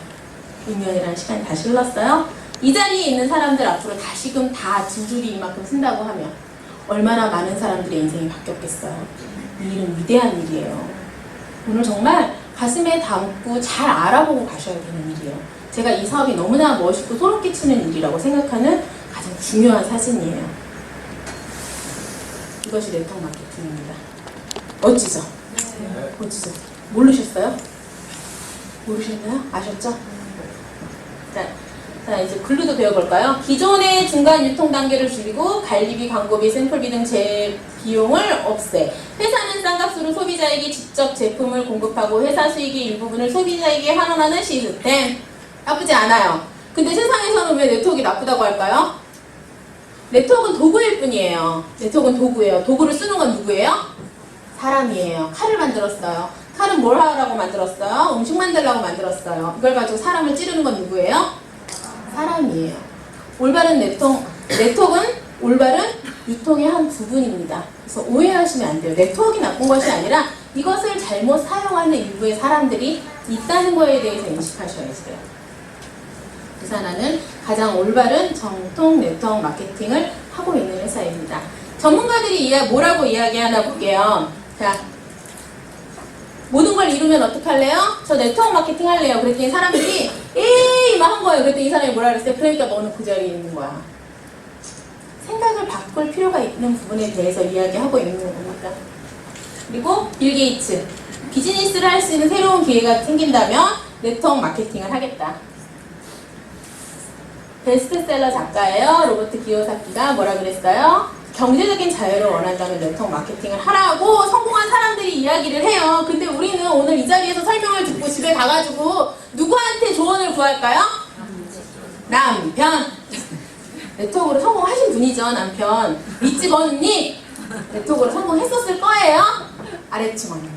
6년이라는 시간이 다시 흘렀어요. 이 자리에 있는 사람들 앞으로 다시금 다 두 줄이 이만큼 쓴다고 하면 얼마나 많은 사람들의 인생이 바뀌었겠어요. 이 일은 위대한 일이에요. 오늘 정말 가슴에 담고 잘 알아보고 가셔야 되는 일이에요. 제가 이 사업이 너무나 멋있고 소름 끼치는 일이라고 생각하는 가장 중요한 사진이에요. 이것이 네트워크 마케팅입니다. 멋지죠? 네. 멋지죠? 모르셨어요? 모르셨나요? 아셨죠? 자, 이제 글루도 배워볼까요? 기존의 중간 유통 단계를 줄이고 관리비, 광고비, 샘플비 등 제 비용을 없애. 회사는 싼 값으로 소비자에게 직접 제품을 공급하고 회사 수익의 일부분을 소비자에게 환원하는 시스템. 나쁘지 않아요. 근데 세상에서는 왜 네트워크가 나쁘다고 할까요? 네트워크는 도구일 뿐이에요. 네트워크는 도구예요. 도구를 쓰는 건 누구예요? 사람이에요. 칼을 만들었어요. 칼은 뭘 하라고 만들었어요? 음식 만들라고 만들었어요. 이걸 가지고 사람을 찌르는 건 누구예요? 사람이에요. 올바른 네트워크는 올바른 유통의 한 부분입니다. 그래서 오해하시면 안 돼요. 네트워크가 나쁜 것이 아니라 이것을 잘못 사용하는 일부의 사람들이 있다는 거에 대해서 인식하셔야 돼요. 유사나는 가장 올바른 정통 네트워크 마케팅을 하고 있는 회사입니다. 전문가들이 뭐라고 이야기하나 볼게요. 자, 모든 걸 이루면 어떡할래요? 저 네트워크 마케팅 할래요. 그랬더니 사람들이 에이 막 한 거예요. 그랬더니 이 사람이 뭐라 그랬어요? 그러니까 너는 그 자리에 있는 거야. 생각을 바꿀 필요가 있는 부분에 대해서 이야기하고 있는 겁니다. 그리고 빌 게이츠, 비즈니스를 할 수 있는 새로운 기회가 생긴다면 네트워크 마케팅을 하겠다. 베스트셀러 작가예요. 로버트 기요사키가 뭐라 그랬어요? 경제적인 자유를 원한다면 네트워크 마케팅을 하라고 성공한 사람들이 이야기를 해요. 근데 우리는 오늘 이 자리에서 설명을 듣고 집에 가가지고 누구한테 조언을 구할까요? 남편. 네트워크로 성공하신 분이죠. 남편. 밑집 언니. 네트워크로 성공했었을 거예요. 아래층원.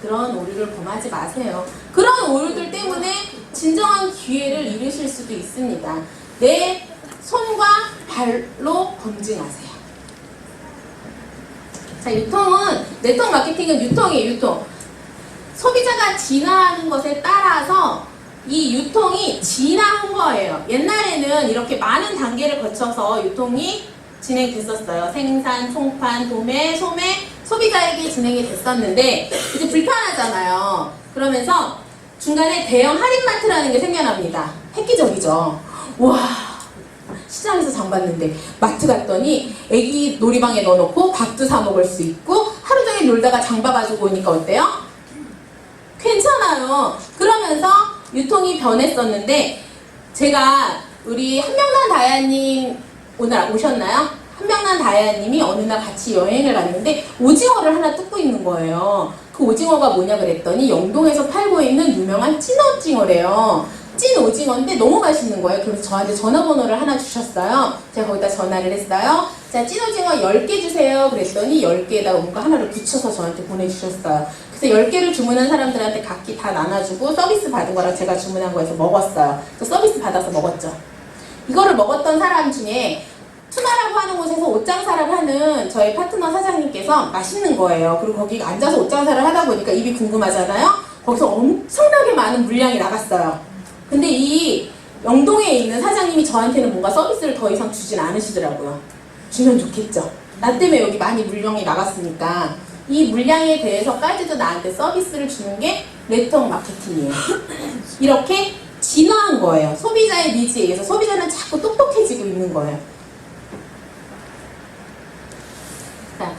그런 오류를 범하지 마세요. 그런 오류들 때문에 진정한 기회를 잃으실 수도 있습니다. 내 손과 발로 검증하세요. 자, 유통은, 네트워크 마케팅은 유통이에요, 유통. 소비자가 진화하는 것에 따라서 이 유통이 진화한 거예요. 옛날에는 이렇게 많은 단계를 거쳐서 유통이 진행됐었어요. 생산, 총판, 도매, 소매, 소비자에게 진행이 됐었는데 이제 불편하잖아요. 그러면서 중간에 대형 할인마트라는 게 생겨납니다. 획기적이죠. 와, 시장에서 장 봤는데 마트 갔더니 애기 놀이방에 넣어놓고 밥도 사 먹을 수 있고 하루 종일 놀다가 장 봐가지고 오니까 어때요? 괜찮아요. 그러면서 유통이 변했었는데 제가 우리 한명란 다야님 오늘 오셨나요? 한명란 다야님이 어느 날 같이 여행을 갔는데 오징어를 하나 뜯고 있는 거예요. 그 오징어가 뭐냐 그랬더니 영동에서 팔고 있는 유명한 찐 오징어래요. 찐 오징어인데 너무 맛있는 거예요. 그래서 저한테 전화번호를 하나 주셨어요. 제가 거기다 전화를 했어요. 자, 찐 오징어 10개 주세요. 그랬더니 10개에다가 뭔가 하나를 붙여서 저한테 보내주셨어요. 그래서 10개를 주문한 사람들한테 각기 다 나눠주고 서비스 받은 거랑 제가 주문한 거에서 먹었어요. 또 서비스 받아서 먹었죠. 이거를 먹었던 사람 중에 투나라고 하는 곳에서 옷장사를 하는 저희 파트너 사장님께서 맛있는 거예요. 그리고 거기 앉아서 옷장사를 하다 보니까 입이 궁금하잖아요. 거기서 엄청나게 많은 물량이 나갔어요. 근데 이 영동에 있는 사장님이 저한테는 뭔가 서비스를 더 이상 주진 않으시더라고요. 주면 좋겠죠. 나 때문에 여기 많이 물량이 나갔으니까 이 물량에 대해서까지도 나한테 서비스를 주는 게 네트워크 마케팅이에요. 이렇게 진화한 거예요. 소비자의 니즈에 의해서 소비자는 자꾸 똑똑해지고 있는 거예요. 자,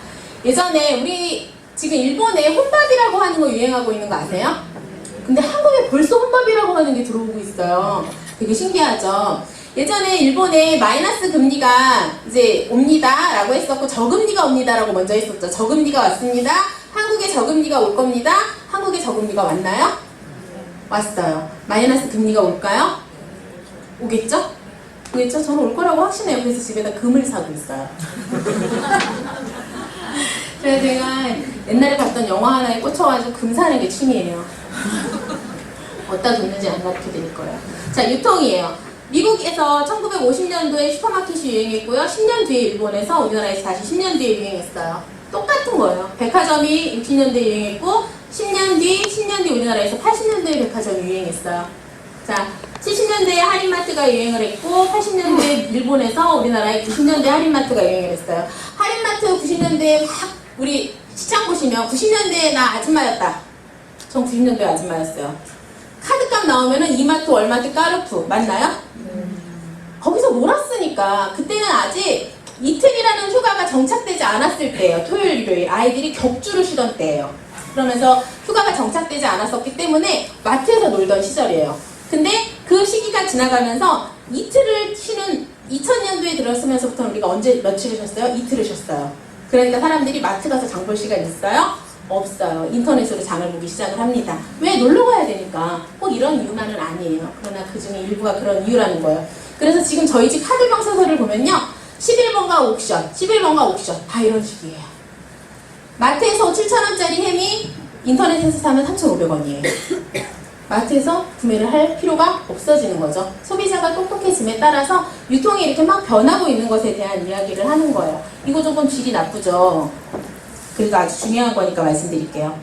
예전에 우리 지금 일본에 혼밥이라고 하는 거 유행하고 있는 거 아세요? 근데 한국에 벌써 혼밥이라고 하는 게 들어오고 있어요. 되게 신기하죠? 예전에 일본에 마이너스 금리가 이제 옵니다 라고 했었고 저금리가 옵니다 라고 먼저 했었죠. 저금리가 왔습니다. 한국에 저금리가 올 겁니다. 한국에 저금리가 왔나요? 왔어요. 마이너스 금리가 올까요? 오겠죠? 오겠죠? 저는 올 거라고 확신해요. 그래서 집에다 금을 사고 있어요. 그래서 제가 옛날에 봤던 영화 하나에 꽂혀가지고 금 사는 게 취미예요. 어디다 뒀는지 안 가르쳐 드릴 거예요. 자, 유통이에요. 미국에서 1950년도에 슈퍼마켓이 유행했고요. 10년 뒤에 일본에서 우리나라에서 다시 10년 뒤에 유행했어요. 똑같은 거예요. 백화점이 60년대에 유행했고 10년 뒤 우리나라에서 80년대에 백화점이 유행했어요. 자, 70년대에 할인마트가 유행을 했고 80년대 일본에서 우리나라에 90년대 할인마트가 유행을 했어요. 할인마트 90년대에 막 우리 시장 보시면 90년대에 나 아줌마였다. 전 90년대 아줌마였어요. 카드값 나오면은 이마트, 월마트, 까르푸 맞나요? 거기서 놀았으니까 그때는 아직 이틀이라는 휴가가 정착되지 않았을 때예요. 토요일, 일요일 아이들이 격주로 쉬던 때예요. 그러면서 휴가가 정착되지 않았었기 때문에 마트에서 놀던 시절이에요. 근데 그 시기가 지나가면서 이틀을 쉬는 2000년도에 들어서면서부터 우리가 언제 며칠을 쉬었어요? 이틀을 쉬었어요. 그러니까 사람들이 마트 가서 장 볼 시간 있어요? 없어요. 인터넷으로 장을 보기 시작을 합니다. 왜? 놀러 가야 되니까. 꼭 이런 이유만은 아니에요. 그러나 그 중에 일부가 그런 이유라는 거예요. 그래서 지금 저희 집 카드방 서서를 보면요. 11번가 옥션, 11번가 옥션 다 이런 식이에요. 마트에서 7,000원짜리 햄이 인터넷에서 사면 3,500원이에요. 마트에서 구매를 할 필요가 없어지는 거죠. 소비자가 똑똑해짐에 따라서 유통이 이렇게 막 변하고 있는 것에 대한 이야기를 하는 거예요. 이거 조금 질이 나쁘죠. 그래도 아주 중요한 거니까 말씀드릴게요.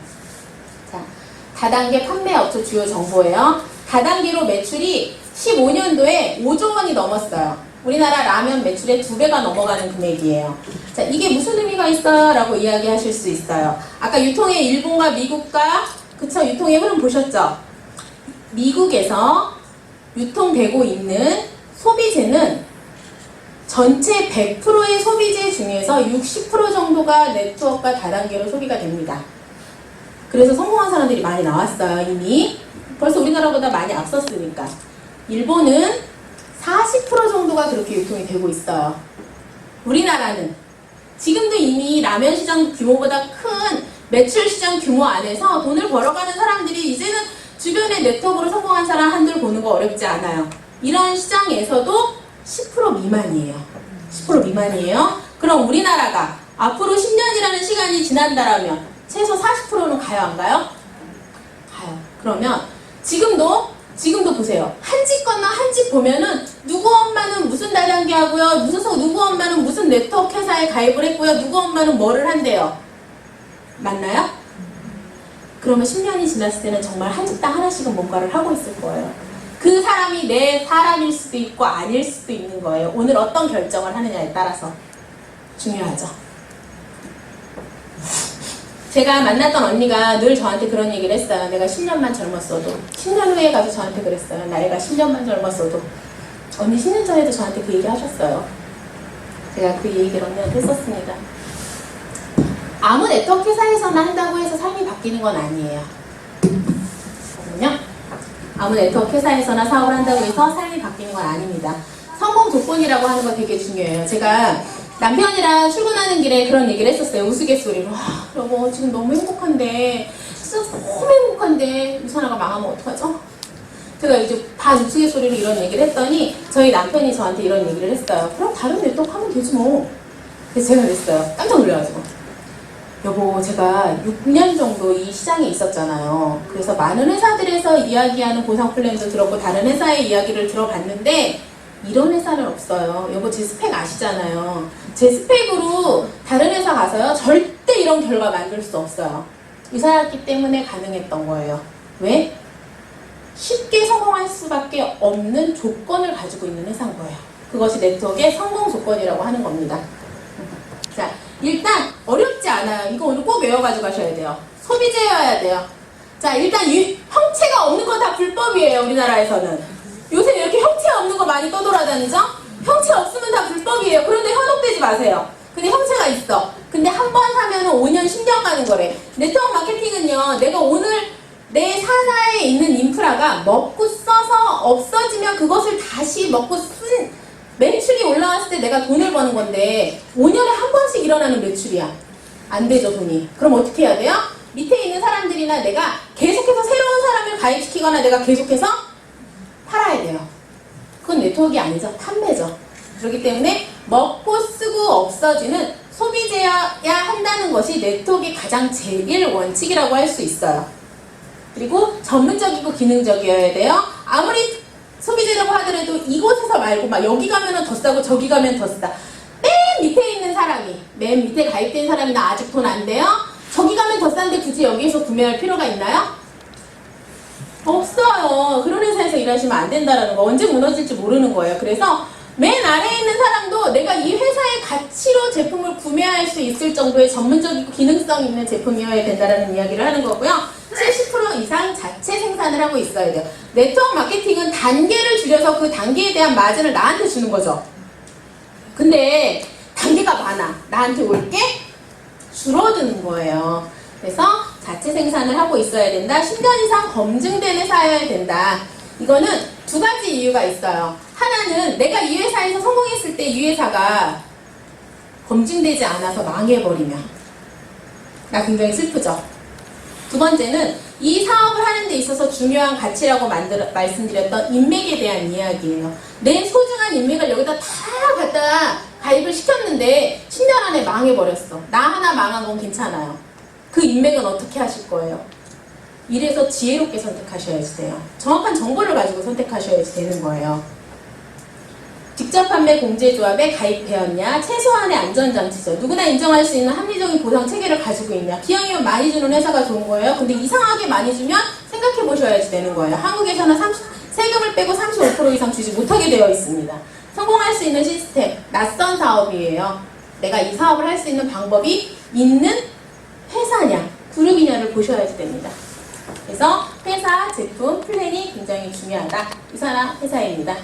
자, 다단계 판매 업체 주요 정보예요. 다단계로 매출이 15년도에 5조 원이 넘었어요. 우리나라 라면 매출의 2배가 넘어가는 금액이에요. 자, 이게 무슨 의미가 있어요? 라고 이야기하실 수 있어요. 아까 유통의 일본과 미국과 그쵸? 유통의 흐름 보셨죠? 미국에서 유통되고 있는 소비재는 전체 100%의 소비재 중에서 60% 정도가 네트워크가 다단계로 소비가 됩니다. 그래서 성공한 사람들이 많이 나왔어요. 이미 벌써 우리나라보다 많이 앞섰으니까. 일본은 40% 정도가 그렇게 유통이 되고 있어요. 우리나라는 지금도 이미 라면 시장 규모보다 큰 매출 시장 규모 안에서 돈을 벌어가는 사람들이 이제는 주변에 네트워크로 성공한 사람 한둘 보는 거 어렵지 않아요. 이런 시장에서도 10% 미만이에요. 10% 미만이에요. 그럼 우리나라가 앞으로 10년이라는 시간이 지난다라면 최소 40%는 가요, 안 가요? 가요. 그러면 지금도 보세요. 한 집 건너 한 집 보면은 누구 엄마는 무슨 다단계 하고요. 누구 엄마는 무슨 네트워크 회사에 가입을 했고요. 누구 엄마는 뭐를 한대요. 맞나요? 그러면 10년이 지났을 때는 정말 한 집당 하나씩은 뭔가를 하고 있을 거예요. 그 사람이 내 사람일 수도 있고 아닐 수도 있는 거예요. 오늘 어떤 결정을 하느냐에 따라서 중요하죠. 제가 만났던 언니가 늘 저한테 그런 얘기를 했어요. 내가 10년만 젊었어도 10년 후에 가서 저한테 그랬어요. 나이가 10년만 젊었어도. 언니 10년 전에도 저한테 그 얘기 하셨어요. 제가 그 얘기를 언니한테 했었습니다. 아무 네트워크 회사에서나 한다고 해서 삶이 바뀌는 건 아니에요. 그럼요. 아무 네트워크 회사에서나 사업을 한다고 해서 삶이 바뀌는 건 아닙니다. 성공 조건이라고 하는 거 되게 중요해요. 제가 남편이랑 출근하는 길에 그런 얘기를 했었어요. 우스갯소리로. 여보 지금 너무 행복한데 진짜 너무 행복한데 유산화가 망하면 어떡하죠? 제가 이제 반 우스갯소리로 이런 얘기를 했더니 저희 남편이 저한테 이런 얘기를 했어요. 그럼 다른 네트워크 하면 되지 뭐. 그래서 제가 그랬어요. 깜짝 놀라가지고. 여보 제가 6년 정도 이 시장에 있었잖아요. 그래서 많은 회사들에서 이야기하는 보상 플랜도 들었고 다른 회사의 이야기를 들어봤는데 이런 회사는 없어요. 여보 제 스펙 아시잖아요. 제 스펙으로 다른 회사 가서요 절대 이런 결과 만들 수 없어요. 의사였기 때문에 가능했던 거예요. 왜? 쉽게 성공할 수밖에 없는 조건을 가지고 있는 회사인 거예요. 그것이 네트워크의 성공 조건이라고 하는 겁니다. 자, 일단 어렵지 않아요. 이거 오늘 꼭 외워가지고 가셔야 돼요. 소비재여야 돼요. 자, 일단 형체가 없는 건 다 불법이에요. 우리나라에서는. 요새 이렇게 형체 없는 거 많이 떠돌아다니죠? 형체 없으면 다 불법이에요. 그런데 현혹되지 마세요. 근데 형체가 있어. 근데 한 번 사면은 5년, 10년 가는 거래. 네트워크 마케팅은요, 내가 오늘 내 산하에 있는 인프라가 먹고 써서 없어지면 그것을 다시 먹고 쓴 매출이 올라왔을 때 내가 돈을 버는 건데 5년에 한 번씩 일어나는 매출이야. 안 되죠, 돈이. 그럼 어떻게 해야 돼요? 밑에 있는 사람들이나 내가 계속해서 새로운 사람을 가입시키거나 내가 계속해서 팔아야 돼요. 그건 네트워크가 아니죠. 판매죠. 그렇기 때문에 먹고 쓰고 없어지는 소비재여야 한다는 것이 네트워크의 가장 제일 원칙이라고 할 수 있어요. 그리고 전문적이고 기능적이어야 돼요. 아무리 소비재라고 하더라도 이곳에서 말고 막 여기 가면은 더 싸고 저기 가면 더 싸. 맨 밑에 있는 사람이, 맨 밑에 가입된 사람이 나 아직 돈 안 돼요? 저기 가면 더 싼데 굳이 여기에서 구매할 필요가 있나요? 없어요. 그런 회사에서 일하시면 안 된다는 거. 언제 무너질지 모르는 거예요. 그래서 맨 아래에 있는 사람도 내가 이 회사의 가치로 제품을 구매할 수 있을 정도의 전문적이고 기능성 있는 제품이어야 된다는 이야기를 하는 거고요. 70% 이상 자체 생산을 하고 있어야 돼요. 네트워크 마케팅은 단계를 줄여서 그 단계에 대한 마진을 나한테 주는 거죠. 근데 단계가 많아. 나한테 올 게 줄어드는 거예요. 그래서 자체 생산을 하고 있어야 된다. 10년 이상 검증된 회사여야 된다. 이거는 두 가지 이유가 있어요. 하나는 내가 이 회사에서 성공했을 때 이 회사가 검증되지 않아서 망해버리면 나 굉장히 슬프죠. 두 번째는 이 사업을 하는 데 있어서 중요한 가치라고 말씀드렸던 인맥에 대한 이야기예요. 내 소중한 인맥을 여기다 다 갖다 가입을 시켰는데 10년 안에 망해버렸어. 나 하나 망한 건 괜찮아요. 그 인맥은 어떻게 하실 거예요? 이래서 지혜롭게 선택하셔야지 돼요. 정확한 정보를 가지고 선택하셔야지 되는 거예요. 직접 판매 공제조합에 가입되었냐? 최소한의 안전장치죠. 누구나 인정할 수 있는 합리적인 보상 체계를 가지고 있냐? 기왕이면 많이 주는 회사가 좋은 거예요. 근데 이상하게 많이 주면 생각해 보셔야지 되는 거예요. 한국에서는 세금을 빼고 35% 이상 주지 못하게 되어 있습니다. 성공할 수 있는 시스템, 낯선 사업이에요. 내가 이 사업을 할 수 있는 방법이 있는 회사냐, 그룹이냐를 보셔야지 됩니다. 그래서 회사, 제품, 플랜이 굉장히 중요하다. 유산화 회사입니다.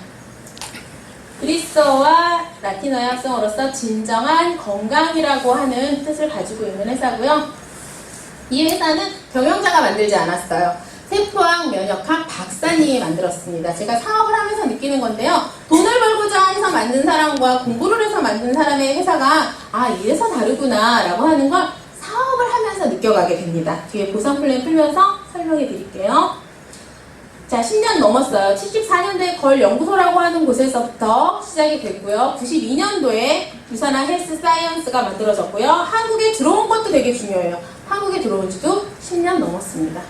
그리스어와 라틴어의 합성어로서 진정한 건강이라고 하는 뜻을 가지고 있는 회사고요. 이 회사는 경영자가 만들지 않았어요. 세포학, 면역학 박사님이 만들었습니다. 제가 사업을 하면서 느끼는 건데요. 돈을 벌고자 해서 만든 사람과 공부를 해서 만든 사람의 회사가 이래서 다르구나 라고 하는 걸 사업을 하면서 느껴가게 됩니다. 뒤에 보상 플랜 풀면서 설명해 드릴게요. 자, 10년 넘었어요. 74년도에 걸 연구소라고 하는 곳에서부터 시작이 됐고요. 92년도에 유산화 헬스 사이언스가 만들어졌고요. 한국에 들어온 것도 되게 중요해요. 한국에 들어온 지도 10년 넘었습니다.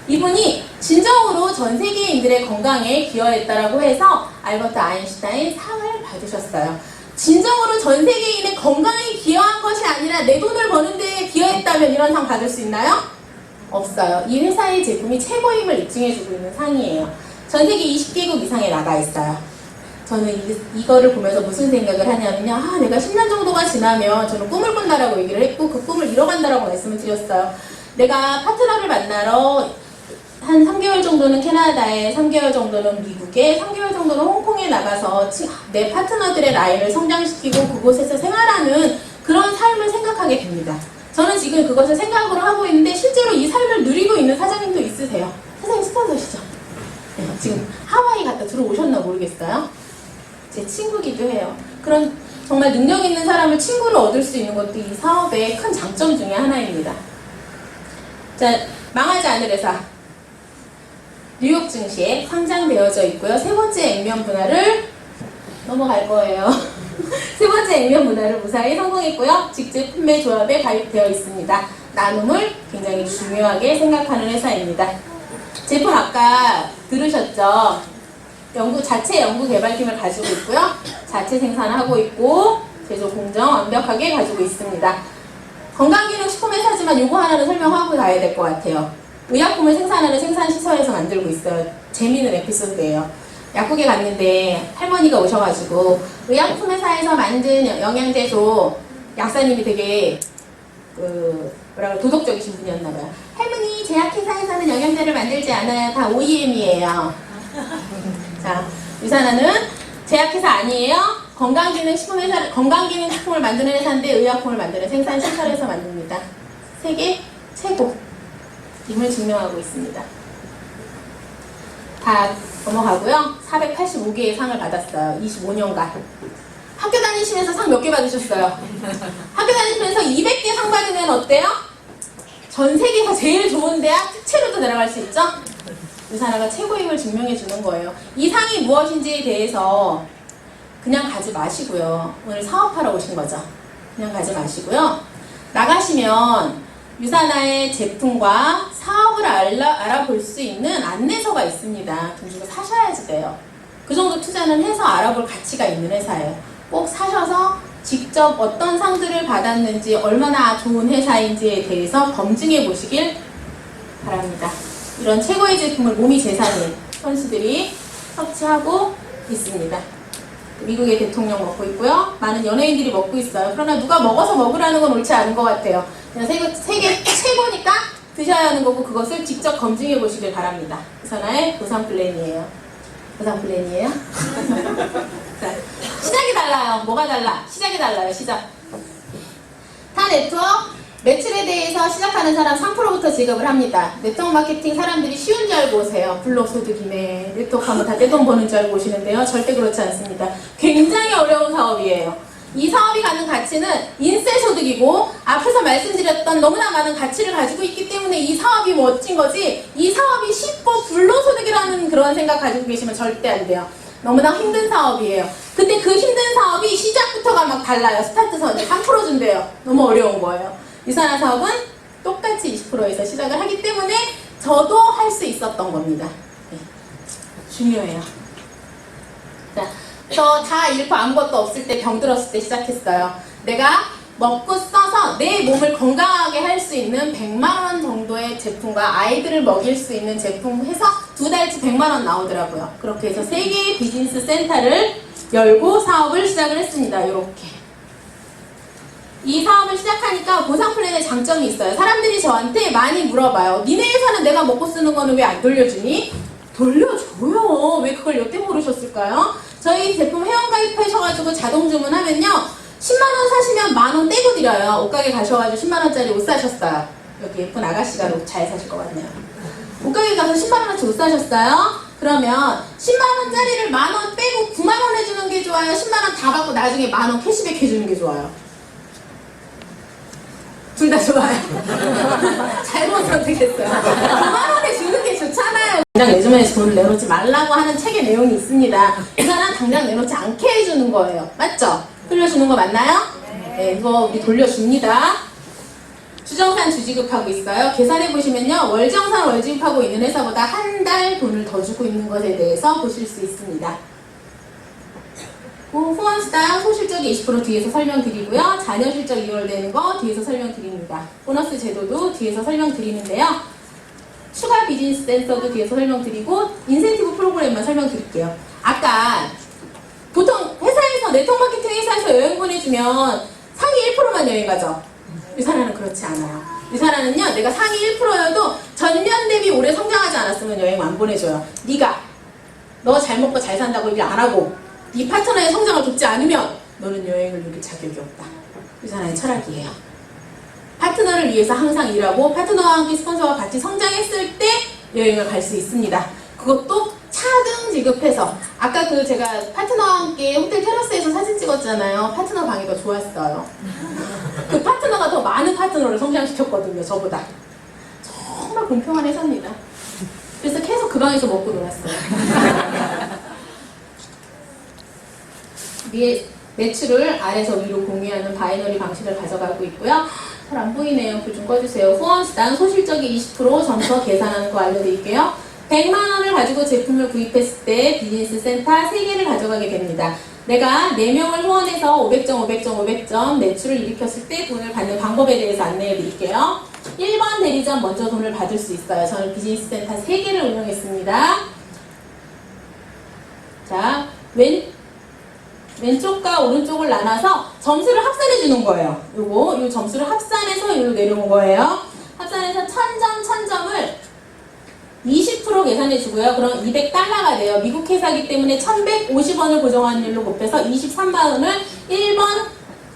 이분이 진정으로 전 세계인들의 건강에 기여했다라고 해서 알버트 아인슈타인 상을 받으셨어요. 진정으로 전 세계인의 건강에 기여한 것이 아니라 내 돈을 버는 데에 기여했다면 이런 상 받을 수 있나요? 없어요. 이 회사의 제품이 최고임을 입증해주고 있는 상이에요. 전 세계 20개국 이상에 나가 있어요. 저는 이거를 보면서 무슨 생각을 하냐면요. 내가 10년 정도가 지나면 저는 꿈을 꾼다라고 얘기를 했고 그 꿈을 이뤄간다라고 말씀을 드렸어요. 내가 파트너를 만나러 한 3개월 정도는 캐나다에, 3개월 정도는 미국에, 3개월 정도는 홍콩에 나가서 내 파트너들의 나이를 성장시키고 그곳에서 생활하는 그런 삶을 생각하게 됩니다. 저는 지금 그것을 생각으로 하고 있는데 실제로 이 삶을 누리고 있는 사장님도 있으세요. 사장님 스폰서시죠? 네, 지금 하와이 갔다 들어오셨나 모르겠어요. 제 친구기도 해요. 그런 정말 능력 있는 사람을 친구로 얻을 수 있는 것도 이 사업의 큰 장점 중에 하나입니다. 자, 망하지 않을 회사. 뉴욕 증시에 상장되어져 있고요. 세 번째 액면 분할을 넘어갈 거예요. 세 번째 액면 분할을 무사히 성공했고요. 직접 판매 조합에 가입되어 있습니다. 나눔을 굉장히 중요하게 생각하는 회사입니다. 제품 아까 들으셨죠? 자체 연구 개발팀을 가지고 있고요. 자체 생산하고 있고 제조 공정 완벽하게 가지고 있습니다. 건강기능식품 회사지만 요거 하나는 설명하고 가야 될 것 같아요. 의약품을 생산하는 생산시설에서 만들고 있어요. 재미있는 에피소드예요. 약국에 갔는데 할머니가 오셔가지고 의약품 회사에서 만든 영양제소 약사님이 되게 도덕적이신 분이었나봐요. 할머니, 제약회사에서는 영양제를 만들지 않아요. 다 OEM이에요. 자, 유산화는 제약회사 아니에요. 건강기능식품을 만드는 회사인데 의약품을 만드는 생산시설에서 만듭니다. 세계 최고 임을 증명하고 있습니다. 다 넘어가고요. 485개의 상을 받았어요. 25년간. 학교 다니시면서 상 몇 개 받으셨어요? 학교 다니시면서 200개 상 받으면 어때요? 전 세계에서 제일 좋은 대학 특채로도 내려갈 수 있죠? 유산화가 최고임을 증명해 주는 거예요. 이 상이 무엇인지에 대해서 그냥 가지 마시고요. 오늘 사업하러 오신 거죠. 그냥 가지 마시고요. 나가시면 유산화의 제품과 사업을 알아볼 수 있는 안내서가 있습니다. 돈 주고 사셔야지 돼요. 그 정도 투자는 해서 알아볼 가치가 있는 회사예요. 꼭 사셔서 직접 어떤 상들을 받았는지 얼마나 좋은 회사인지에 대해서 검증해 보시길 바랍니다. 이런 최고의 제품을 몸이 재산인 선수들이 섭취하고 있습니다. 미국의 대통령 먹고 있고요. 많은 연예인들이 먹고 있어요. 그러나 누가 먹어서 먹으라는 건 옳지 않은 것 같아요. 그냥 세계 최고니까 드셔야 하는 거고 그것을 직접 검증해 보시길 바랍니다. 유산화의 보상 플랜이에요. 보상 플랜이에요? 자, 시작이 달라요. 뭐가 달라? 시작이 달라요. 시작. 타 네트워크 매출에 대해서 시작하는 사람 3%부터 지급을 합니다. 네트워크 마케팅 사람들이 쉬운 줄 알고 오세요. 불로소득이네. 네트워크 하면 다 떼돈 버는 줄 알고 오시는데요. 절대 그렇지 않습니다. 굉장히 어려운 사업이에요. 이 사업이 갖는 가치는 인세소득이고 앞에서 말씀드렸던 너무나 많은 가치를 가지고 있기 때문에 이 사업이 멋진 거지 이 사업이 쉽고 불로소득이라는 그런 생각 가지고 계시면 절대 안 돼요. 너무나 힘든 사업이에요. 근데 그 힘든 사업이 시작부터가 막 달라요. 스타트선이 3% 준대요. 너무 어려운 거예요. 유산화 사업은 똑같이 20%에서 시작을 하기 때문에 저도 할 수 있었던 겁니다. 네. 중요해요. 자, 저 다 잃고 아무것도 없을 때 병들었을 때 시작했어요. 내가 먹고 써서 내 몸을 건강하게 할 수 있는 100만원 정도의 제품과 아이들을 먹일 수 있는 제품 해서 2달치 100만원 나오더라고요. 그렇게 해서 3개의 비즈니스 센터를 열고 사업을 시작을 했습니다. 이렇게. 이 사업을 시작하니까 보상 플랜의 장점이 있어요. 사람들이 저한테 많이 물어봐요. 니네 회사는 내가 먹고 쓰는 거는 왜 안 돌려주니? 돌려줘요. 왜 그걸 여태 모르셨을까요? 저희 제품 회원가입하셔가지고 자동 주문하면요 10만원 사시면 만원 떼고 드려요. 옷가게 가셔가지고 10만원짜리 옷 사셨어요. 여기 예쁜 아가씨가 옷 잘 사실 것 같네요. 옷가게 가서 10만원어치 옷 사셨어요? 그러면 10만원짜리를 만원 빼고 9만원 해주는 게 좋아요? 10만원 다 받고 나중에 만원 캐시백 해주는 게 좋아요? 둘 다 좋아요. 잘못 선택했어요. 9만원에 주는 게 좋잖아요. 당장 레주메에서 돈을 내놓지 말라고 하는 책의 내용이 있습니다. 그 사람 당장 내놓지 않게 해주는 거예요. 맞죠? 돌려주는 거 맞나요? 네, 이거 우리 돌려줍니다. 주정산 주지급하고 있어요. 계산해 보시면요. 월정산 월지급하고 있는 회사보다 한 달 돈을 더 주고 있는 것에 대해서 보실 수 있습니다. 후원수당 소실적이 20% 뒤에서 설명드리고요. 자녀 실적 2월 되는 거 뒤에서 설명드립니다. 보너스 제도도 뒤에서 설명드리는데요. 추가 비즈니스 센서도 뒤에서 설명드리고 인센티브 프로그램만 설명드릴게요. 아까 보통 회사에서 네트워크 마케팅 회사에서 여행 보내주면 상위 1%만 여행 가죠. 유산하는 그렇지 않아요. 유산하는요, 내가 상위 1%여도 전년 대비 올해 성장하지 않았으면 여행 안 보내줘요. 네가 너 잘 먹고 잘 산다고 일 안 하고 네 파트너의 성장을 돕지 않으면 너는 여행을 누릴 자격이 없다. 유산하는 철학이에요. 파트너를 위해서 항상 일하고 파트너와 함께 스폰서와 같이 성장했을 때 여행을 갈 수 있습니다. 그것도 차등 지급해서 아까 제가 파트너와 함께 호텔 테라스에서 사진 찍었잖아요. 파트너 방이 더 좋았어요. 그 파트너가 더 많은 파트너를 성장시켰거든요. 저보다. 정말 공평한 회사입니다. 그래서 계속 그 방에서 먹고 놀았어요. 위에 매출을 아래에서 위로 공유하는 바이너리 방식을 가져가고 있고요. 잘 안 보이네요. 불 좀 꺼주세요. 후원수당 소실적이 20% 점서 계산하는 거 알려드릴게요. 100만 원을 가지고 제품을 구입했을 때 비즈니스 센터 3개를 가져가게 됩니다. 내가 4명을 후원해서 500점, 500점, 500점 매출을 일으켰을 때 돈을 받는 방법에 대해서 안내해 드릴게요. 1번 대리점 먼저 돈을 받을 수 있어요. 저는 비즈니스 센터 3개를 운영했습니다. 자, 왼쪽과 오른쪽을 나눠서 점수를 합산해 주는 거예요. 이 점수를 합산해서 여기로 내려온 거예요. 합산해서 1000점을 20% 계산해 주고요. 그럼 200달러가 돼요. 미국 회사이기 때문에 1150원을 고정환율로 곱해서 23만 원을 1번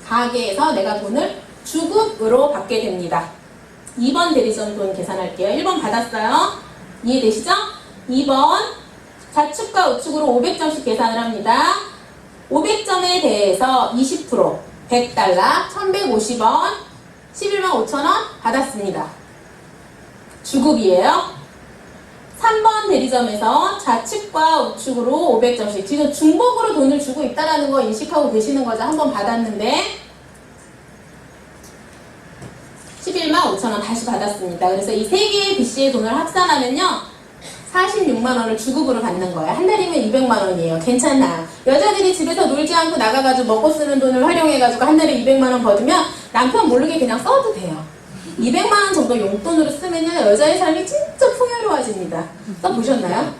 가게에서 내가 돈을 주급으로 받게 됩니다. 2번 대리점 돈 계산할게요. 1번 받았어요. 이해되시죠? 2번 좌측과 우측으로 500점씩 계산을 합니다. 500점에 대해서 20% 100달러 1150원 11만 5천원 받았습니다. 주급이에요. 3번 대리점에서 좌측과 우측으로 500점씩 지금 중복으로 돈을 주고 있다는 거 인식하고 계시는 거죠. 한 번 받았는데 11만 5천원 다시 받았습니다. 그래서 이 3개의 BC의 돈을 합산하면요 46만 원을 주급으로 받는 거예요. 한 달이면 200만 원이에요. 괜찮아요. 여자들이 집에서 놀지 않고 나가가지고 먹고 쓰는 돈을 활용해가지고 한 달에 200만 원 벌으면 남편 모르게 그냥 써도 돼요. 200만 원 정도 용돈으로 쓰면요 여자의 삶이 진짜 풍요로워집니다. 써보셨나요?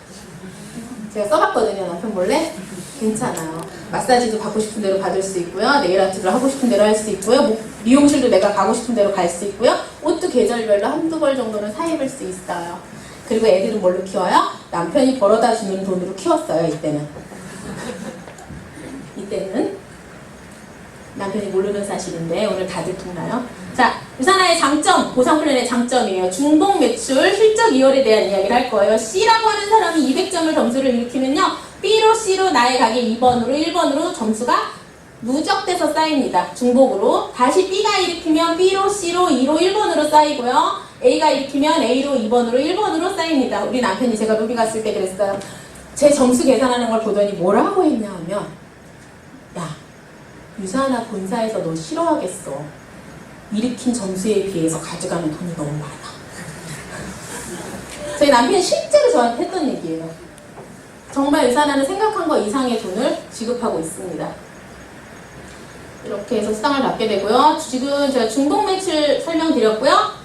제가 써봤거든요. 남편 몰래. 괜찮아요. 마사지도 받고 싶은 대로 받을 수 있고요. 네일 아트를 하고 싶은 대로 할 수 있고요. 미용실도 내가 가고 싶은 대로 갈 수 있고요. 옷도 계절별로 한두 벌 정도는 사 입을 수 있어요. 그리고 애들은 뭘로 키워요? 남편이 벌어다 주는 돈으로 키웠어요. 이때는 남편이 모르는 사실인데 오늘 다들 듣나요? 자, 유산화의 장점, 보상 플랜의 장점이에요. 중복 매출, 실적 2월에 대한 이야기를 할 거예요. C라고 하는 사람이 200점을 점수를 일으키면요. B로 C로 나의 가게 2번으로 1번으로 점수가 누적돼서 쌓입니다. 중복으로. 다시 B가 일으키면 B로 C로 2로 1번으로 쌓이고요. A가 일으키면 A로 2번으로 1번으로 쌓입니다. 우리 남편이 제가 루비 갔을 때 그랬어요. 제 점수 계산하는 걸 보더니 뭐라고 했냐 하면 야, 유산화 본사에서 너 싫어하겠어. 일으킨 점수에 비해서 가져가는 돈이 너무 많아. 저희 남편이 실제로 저한테 했던 얘기예요. 정말 유산화는 생각한 것 이상의 돈을 지급하고 있습니다. 이렇게 해서 수당을 받게 되고요. 지금 제가 중복 매출 설명드렸고요.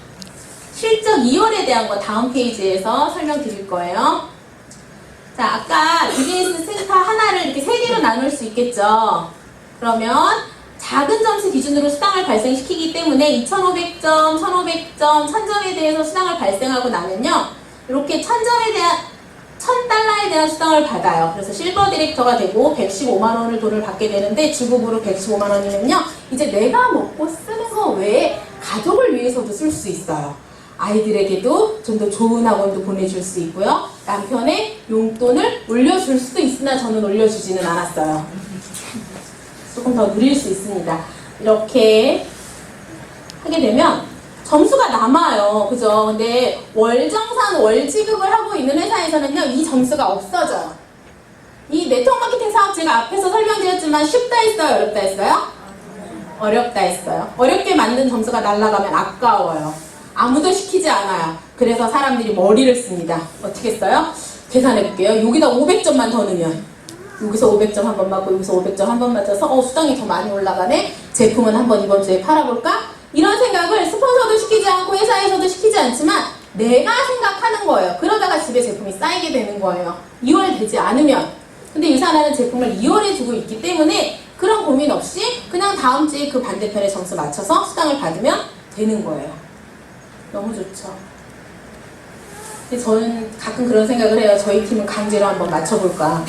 실적 2월에 대한 거 다음 페이지에서 설명드릴 거예요. 자, 아까 비즈니스 센터 하나를 이렇게 3개로 나눌 수 있겠죠. 그러면 작은 점수 기준으로 수당을 발생시키기 때문에 2,500점, 1,500점, 1,000점에 대해서 수당을 발생하고 나면요. 이렇게 1,000점에 대한 1,000달러에 대한 수당을 받아요. 그래서 실버 디렉터가 되고 115만 원을 돈을 받게 되는데 주급으로 115만 원이면요. 이제 내가 먹고 쓰는 거 외에 가족을 위해서도 쓸 수 있어요. 아이들에게도 좀 더 좋은 학원도 보내줄 수 있고요. 남편의 용돈을 올려줄 수도 있으나 저는 올려주지는 않았어요. 조금 더 누릴 수 있습니다. 이렇게 하게 되면 점수가 남아요. 그죠? 근데 월정산 월지급을 하고 있는 회사에서는요, 이 점수가 없어져요. 이 네트워크 마케팅 사업 제가 앞에서 설명드렸지만 쉽다 했어요? 어렵다 했어요? 어렵다 했어요. 어렵게 만든 점수가 날아가면 아까워요. 아무도 시키지 않아요. 그래서 사람들이 머리를 씁니다. 어떻게 써요? 계산해볼게요. 여기다 500점만 더 넣으면 여기서 500점 한 번 맞고 여기서 500점 한 번 맞아서 수당이 더 많이 올라가네. 제품은 한번 이번 주에 팔아볼까? 이런 생각을 스폰서도 시키지 않고 회사에서도 시키지 않지만 내가 생각하는 거예요. 그러다가 집에 제품이 쌓이게 되는 거예요. 2월 되지 않으면. 근데 유산하는 제품을 2월에 주고 있기 때문에 그런 고민 없이 그냥 다음 주에 그 반대편에 점수 맞춰서 수당을 받으면 되는 거예요. 너무 좋죠. 근데 저는 가끔 그런 생각을 해요. 저희 팀은 강제로 한번 맞춰볼까.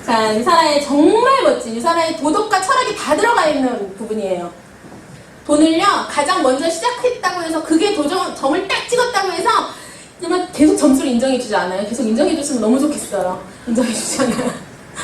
자, 유산화에 정말 멋진 유산화에 도덕과 철학이 다 들어가 있는 부분이에요. 돈을요 가장 먼저 시작했다고 해서 그게 점을 딱 찍었다고 해서 계속 점수를 인정해주지 않아요. 계속 인정해줬으면 너무 좋겠어요. 인정해주잖아요.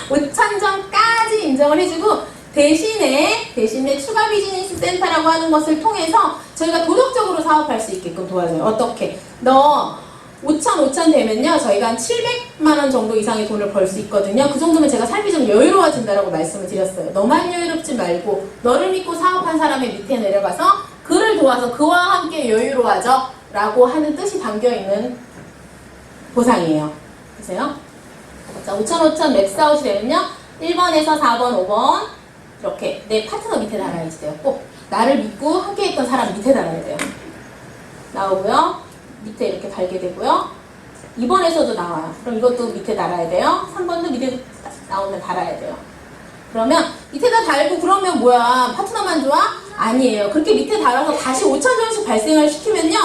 5,000점까지 인정을 해주고 대신에 추가 비즈니스 센터라고 하는 것을 통해서 저희가 도덕적으로 사업할 수 있게끔 도와줘요. 어떻게? 너 5,000 되면요 저희가 한 700만원 정도 이상의 돈을 벌 수 있거든요. 그 정도면 제가 삶이 좀 여유로워진다라고 말씀을 드렸어요. 너만 여유롭지 말고 너를 믿고 사업한 사람의 밑에 내려가서 그를 도와서 그와 함께 여유로워져 라고 하는 뜻이 담겨있는 보상이에요. 보세요. 자, 5,000 맥스아웃이 되면요 1번에서 4번, 5번 이렇게 내 파트너 밑에 달아야지 돼요. 꼭 나를 믿고 함께 했던 사람 밑에 달아야 돼요. 나오고요. 밑에 이렇게 달게 되고요. 2번에서도 나와요. 그럼 이것도 밑에 달아야 돼요. 3번도 밑에 나오면 달아야 돼요. 그러면 밑에다 달고 그러면 뭐야? 파트너만 좋아? 아니에요. 그렇게 밑에 달아서 다시 5,000점씩 발생을 시키면요.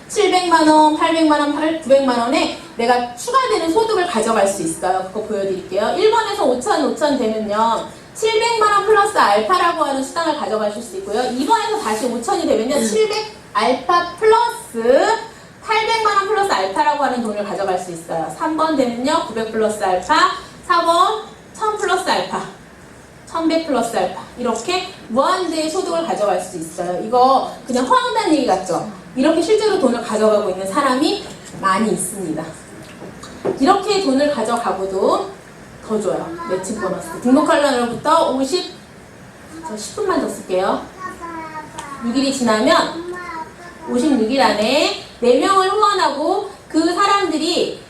700만원, 800만원, 900만원에 내가 추가되는 소득을 가져갈 수 있어요. 그거 보여드릴게요. 1번에서 5,000 되면요. 700만원 플러스 알파라고 하는 수당을 가져가실 수 있고요. 2번에서 다시 5,000이 되면요. 700 알파 플러스 800만원 플러스 알파라고 하는 돈을 가져갈 수 있어요. 3번 되면요. 900 플러스 알파, 4번 1000 플러스 알파, 1100 플러스 알파 이렇게 무한대의 소득을 가져갈 수 있어요. 이거 그냥 허황된 얘기 같죠? 이렇게 실제로 돈을 가져가고 있는 사람이 많이 있습니다. 이렇게 돈을 가져가고도 더 줘요. 매칭 보너스. 등록할 날부터 10분만 더 쓸게요. 6일이 지나면 56일 안에 4명을 후원하고 그 사람들이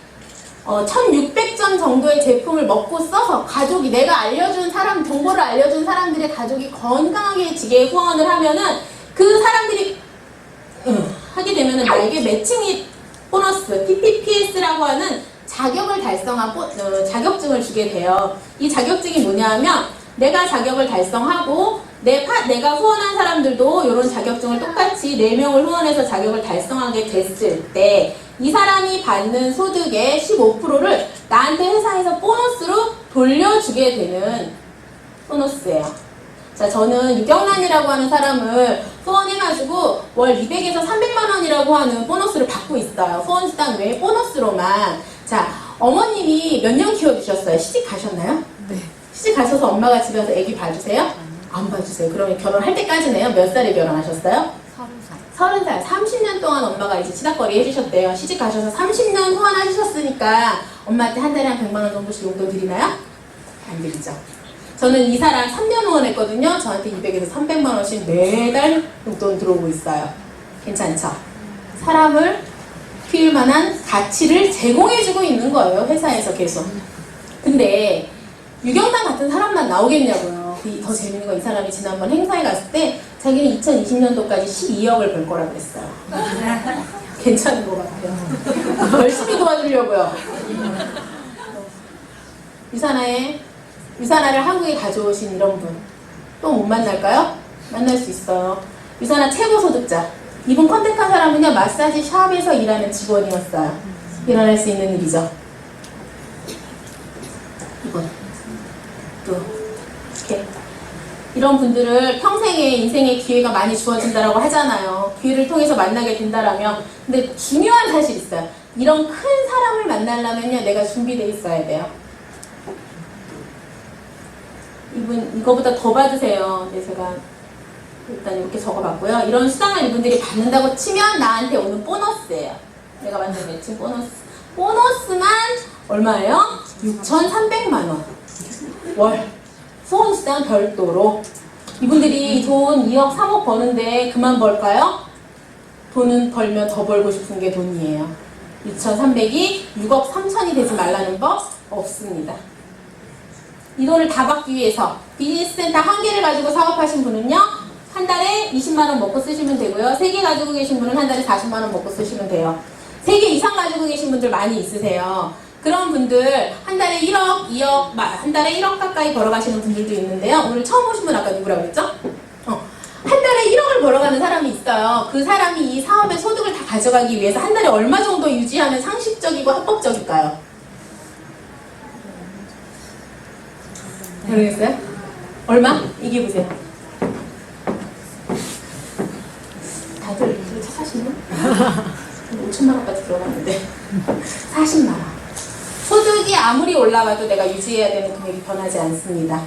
1600점 정도의 제품을 먹고 써서 가족이 내가 알려준 사람, 정보를 알려준 사람들의 가족이 건강하게 지게 후원을 하면은 그 사람들이 하게 되면은 나에게 매칭 보너스, PPPS라고 하는 자격을 달성한 자격증을 주게 돼요. 이 자격증이 뭐냐면 내가 자격을 달성하고 내가 후원한 사람들도 이런 자격증을 똑같이 4명을 후원해서 자격을 달성하게 됐을 때 이 사람이 받는 소득의 15%를 나한테 회사에서 보너스로 돌려주게 되는 보너스예요. 자, 저는 유경란이라고 하는 사람을 후원해가지고 월 200에서 300만원이라고 하는 보너스를 받고 있어요. 후원수당 외에 보너스로만. 자, 어머님이 몇 년 키워주셨어요? 시집 가셨나요? 네. 시집 가셔서 엄마가 집에 와서 애기 봐주세요? 안 봐주세요. 그러면 결혼할 때까지네요. 몇 살에 결혼하셨어요? 30살. 30년 동안 엄마가 이제 치닥거리 해주셨대요. 시집 가셔서 30년 후원하셨으니까 엄마한테 한 달에 한 100만원 정도씩 용돈 드리나요? 안 드리죠. 저는 이 사람 3년 후원했거든요. 저한테 200에서 300만원씩 매달 용돈 들어오고 있어요. 괜찮죠? 사람을 키울 만한 가치를 제공해주고 있는 거예요. 회사에서 계속. 근데 유경단 같은 사람만 나오겠냐고요. 더 재밌는 건 이 사람이 지난번 행사에 갔을 때 자기는 2020년도까지 12억을 벌 거라고 했어요. 괜찮은 것 같아요. 열심히 도와주려고요. 유산화를 한국에 가져오신 이런 분 또 못 만날까요? 만날 수 있어요. 유산화 최고 소득자. 이분 컨택한 사람은요 마사지 샵에서 일하는 직원이었어요. 일어날 수 있는 일이죠. 이분 또 이렇게 이런 분들을 평생의 인생의 기회가 많이 주어진다라고 하잖아요. 기회를 통해서 만나게 된다라면. 근데 중요한 사실이 있어요. 이런 큰 사람을 만나려면요 내가 준비되어 있어야 돼요. 이분 이거보다 더 받으세요. 근데 제가 일단 이렇게 적어봤고요. 이런 수당을 이분들이 받는다고 치면 나한테 오는 보너스예요. 내가 만든 매칭 보너스. 보너스만 얼마예요? 6,300만원 월. 수원수당 별도로. 이분들이 돈 2억, 3억 버는데 그만 벌까요? 돈은 벌면 더 벌고 싶은 게 돈이에요. 6,300이 6억 3천이 되지 말라는 법 없습니다. 이 돈을 다 받기 위해서 비즈니스 센터 한 개를 가지고 사업하신 분은요, 한 달에 20만 원 먹고 쓰시면 되고요. 3개 가지고 계신 분은 한 달에 40만 원 먹고 쓰시면 돼요. 3개 이상 가지고 계신 분들 많이 있으세요. 그런 분들 한 달에 1억, 2억, 한 달에 1억 가까이 벌어가시는 분들도 있는데요. 오늘 처음 오신 분 아까 누구라고 그랬죠? 한 달에 1억을 벌어가는 사람이 있어요. 그 사람이 이 사업의 소득을 다 가져가기 위해서 한 달에 얼마 정도 유지하면 상식적이고 합법적일까요? 모르겠어요? 얼마? 얘기해보세요. 다들 차 사시나? 5천만 원까지 들어갔는데 40만 원. 소득이 아무리 올라가도 내가 유지해야 되는 금액이 변하지 않습니다.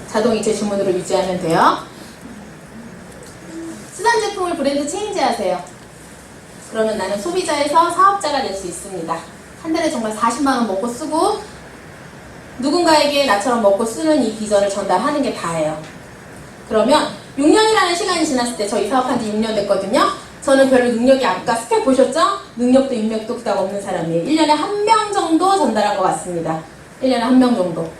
자동이체 주문으로 유지하면 돼요. 쓰던 제품을 브랜드 체인지하세요. 그러면 나는 소비자에서 사업자가 될 수 있습니다. 한 달에 정말 40만 원 먹고 쓰고 누군가에게 나처럼 먹고 쓰는 이 비전을 전달하는 게 다예요. 그러면 6년이라는 시간이 지났을 때 저희 사업한 지 6년 됐거든요. 저는 별로 능력이 아까 스펙 보셨죠? 능력도 인맥도 그닥 없는 사람이에요. 1년에 한 명 정도 전달한 것 같습니다. 1년에 한 명 정도.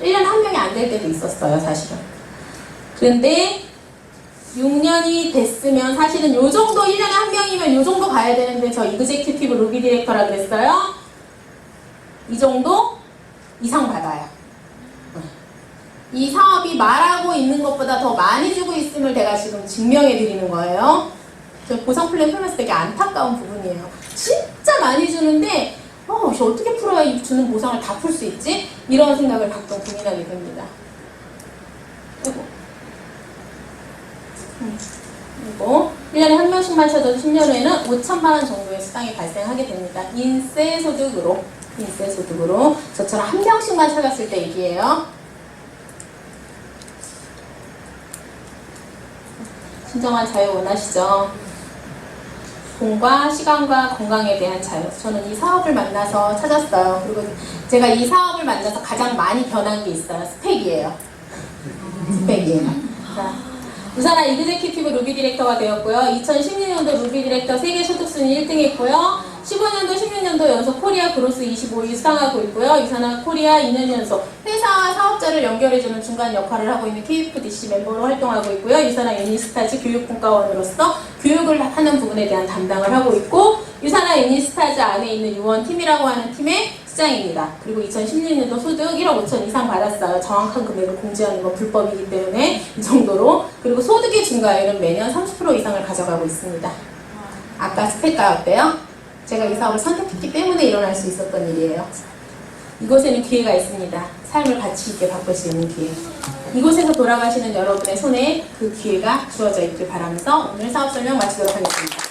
1년에 한 명이 안 될 때도 있었어요, 사실은. 그런데 6년이 됐으면 사실은 요 정도 1년에 한 명이면 요 정도 가야 되는데 저 이그제큐티브 로비 디렉터라 그랬어요. 이 정도 이상 받아요. 이 사업이 말하고 있는 것보다 더 많이 주고 있음을 제가 지금 증명해 드리는 거예요. 저 보상 플랜 풀면서 되게 안타까운 부분이에요. 진짜 많이 주는데 어떻게 풀어야 이 주는 보상을 다 풀 수 있지? 이런 생각을 가끔 고민하게 됩니다. 그리고 1년에 한 명씩만 쳐도 10년 후에는 5천만 원 정도의 수당이 발생하게 됩니다. 인세소득으로 저처럼 한 명씩만 찾았을 때 얘기예요. 진정한 자유 원하시죠? 돈과 시간과 건강에 대한 자유. 저는 이 사업을 만나서 찾았어요. 그리고 제가 이 사업을 만나서 가장 많이 변한 게 있어요. 스펙이에요. 자, 우선은 이그제큐티브 루비 디렉터가 되었고요. 2016년도 루비 디렉터 세계 소득 순위 1등 했고요. 15년도, 16년도 연속 코리아 그로스 25위 수상하고 있고요. 유산화 코리아 2년 연속 회사와 사업자를 연결해주는 중간 역할을 하고 있는 KFDC 멤버로 활동하고 있고요. 유산화 유니스타즈 교육분과원으로서 교육을 하는 부분에 대한 담당을 하고 있고, 유산화 유니스타즈 안에 있는 유원팀이라고 하는 팀의 수장입니다. 그리고 2016년도 소득 1억 5천 이상 받았어요. 정확한 금액을 공지하는 건 불법이기 때문에 이 정도로. 그리고 소득의 증가율은 매년 30% 이상을 가져가고 있습니다. 아까 스펙과 어때요? 제가 이 사업을 선택했기 때문에 일어날 수 있었던 일이에요. 이곳에는 기회가 있습니다. 삶을 가치 있게 바꿀 수 있는 기회. 이곳에서 돌아가시는 여러분의 손에 그 기회가 주어져 있길 바라면서 오늘 사업 설명 마치도록 하겠습니다.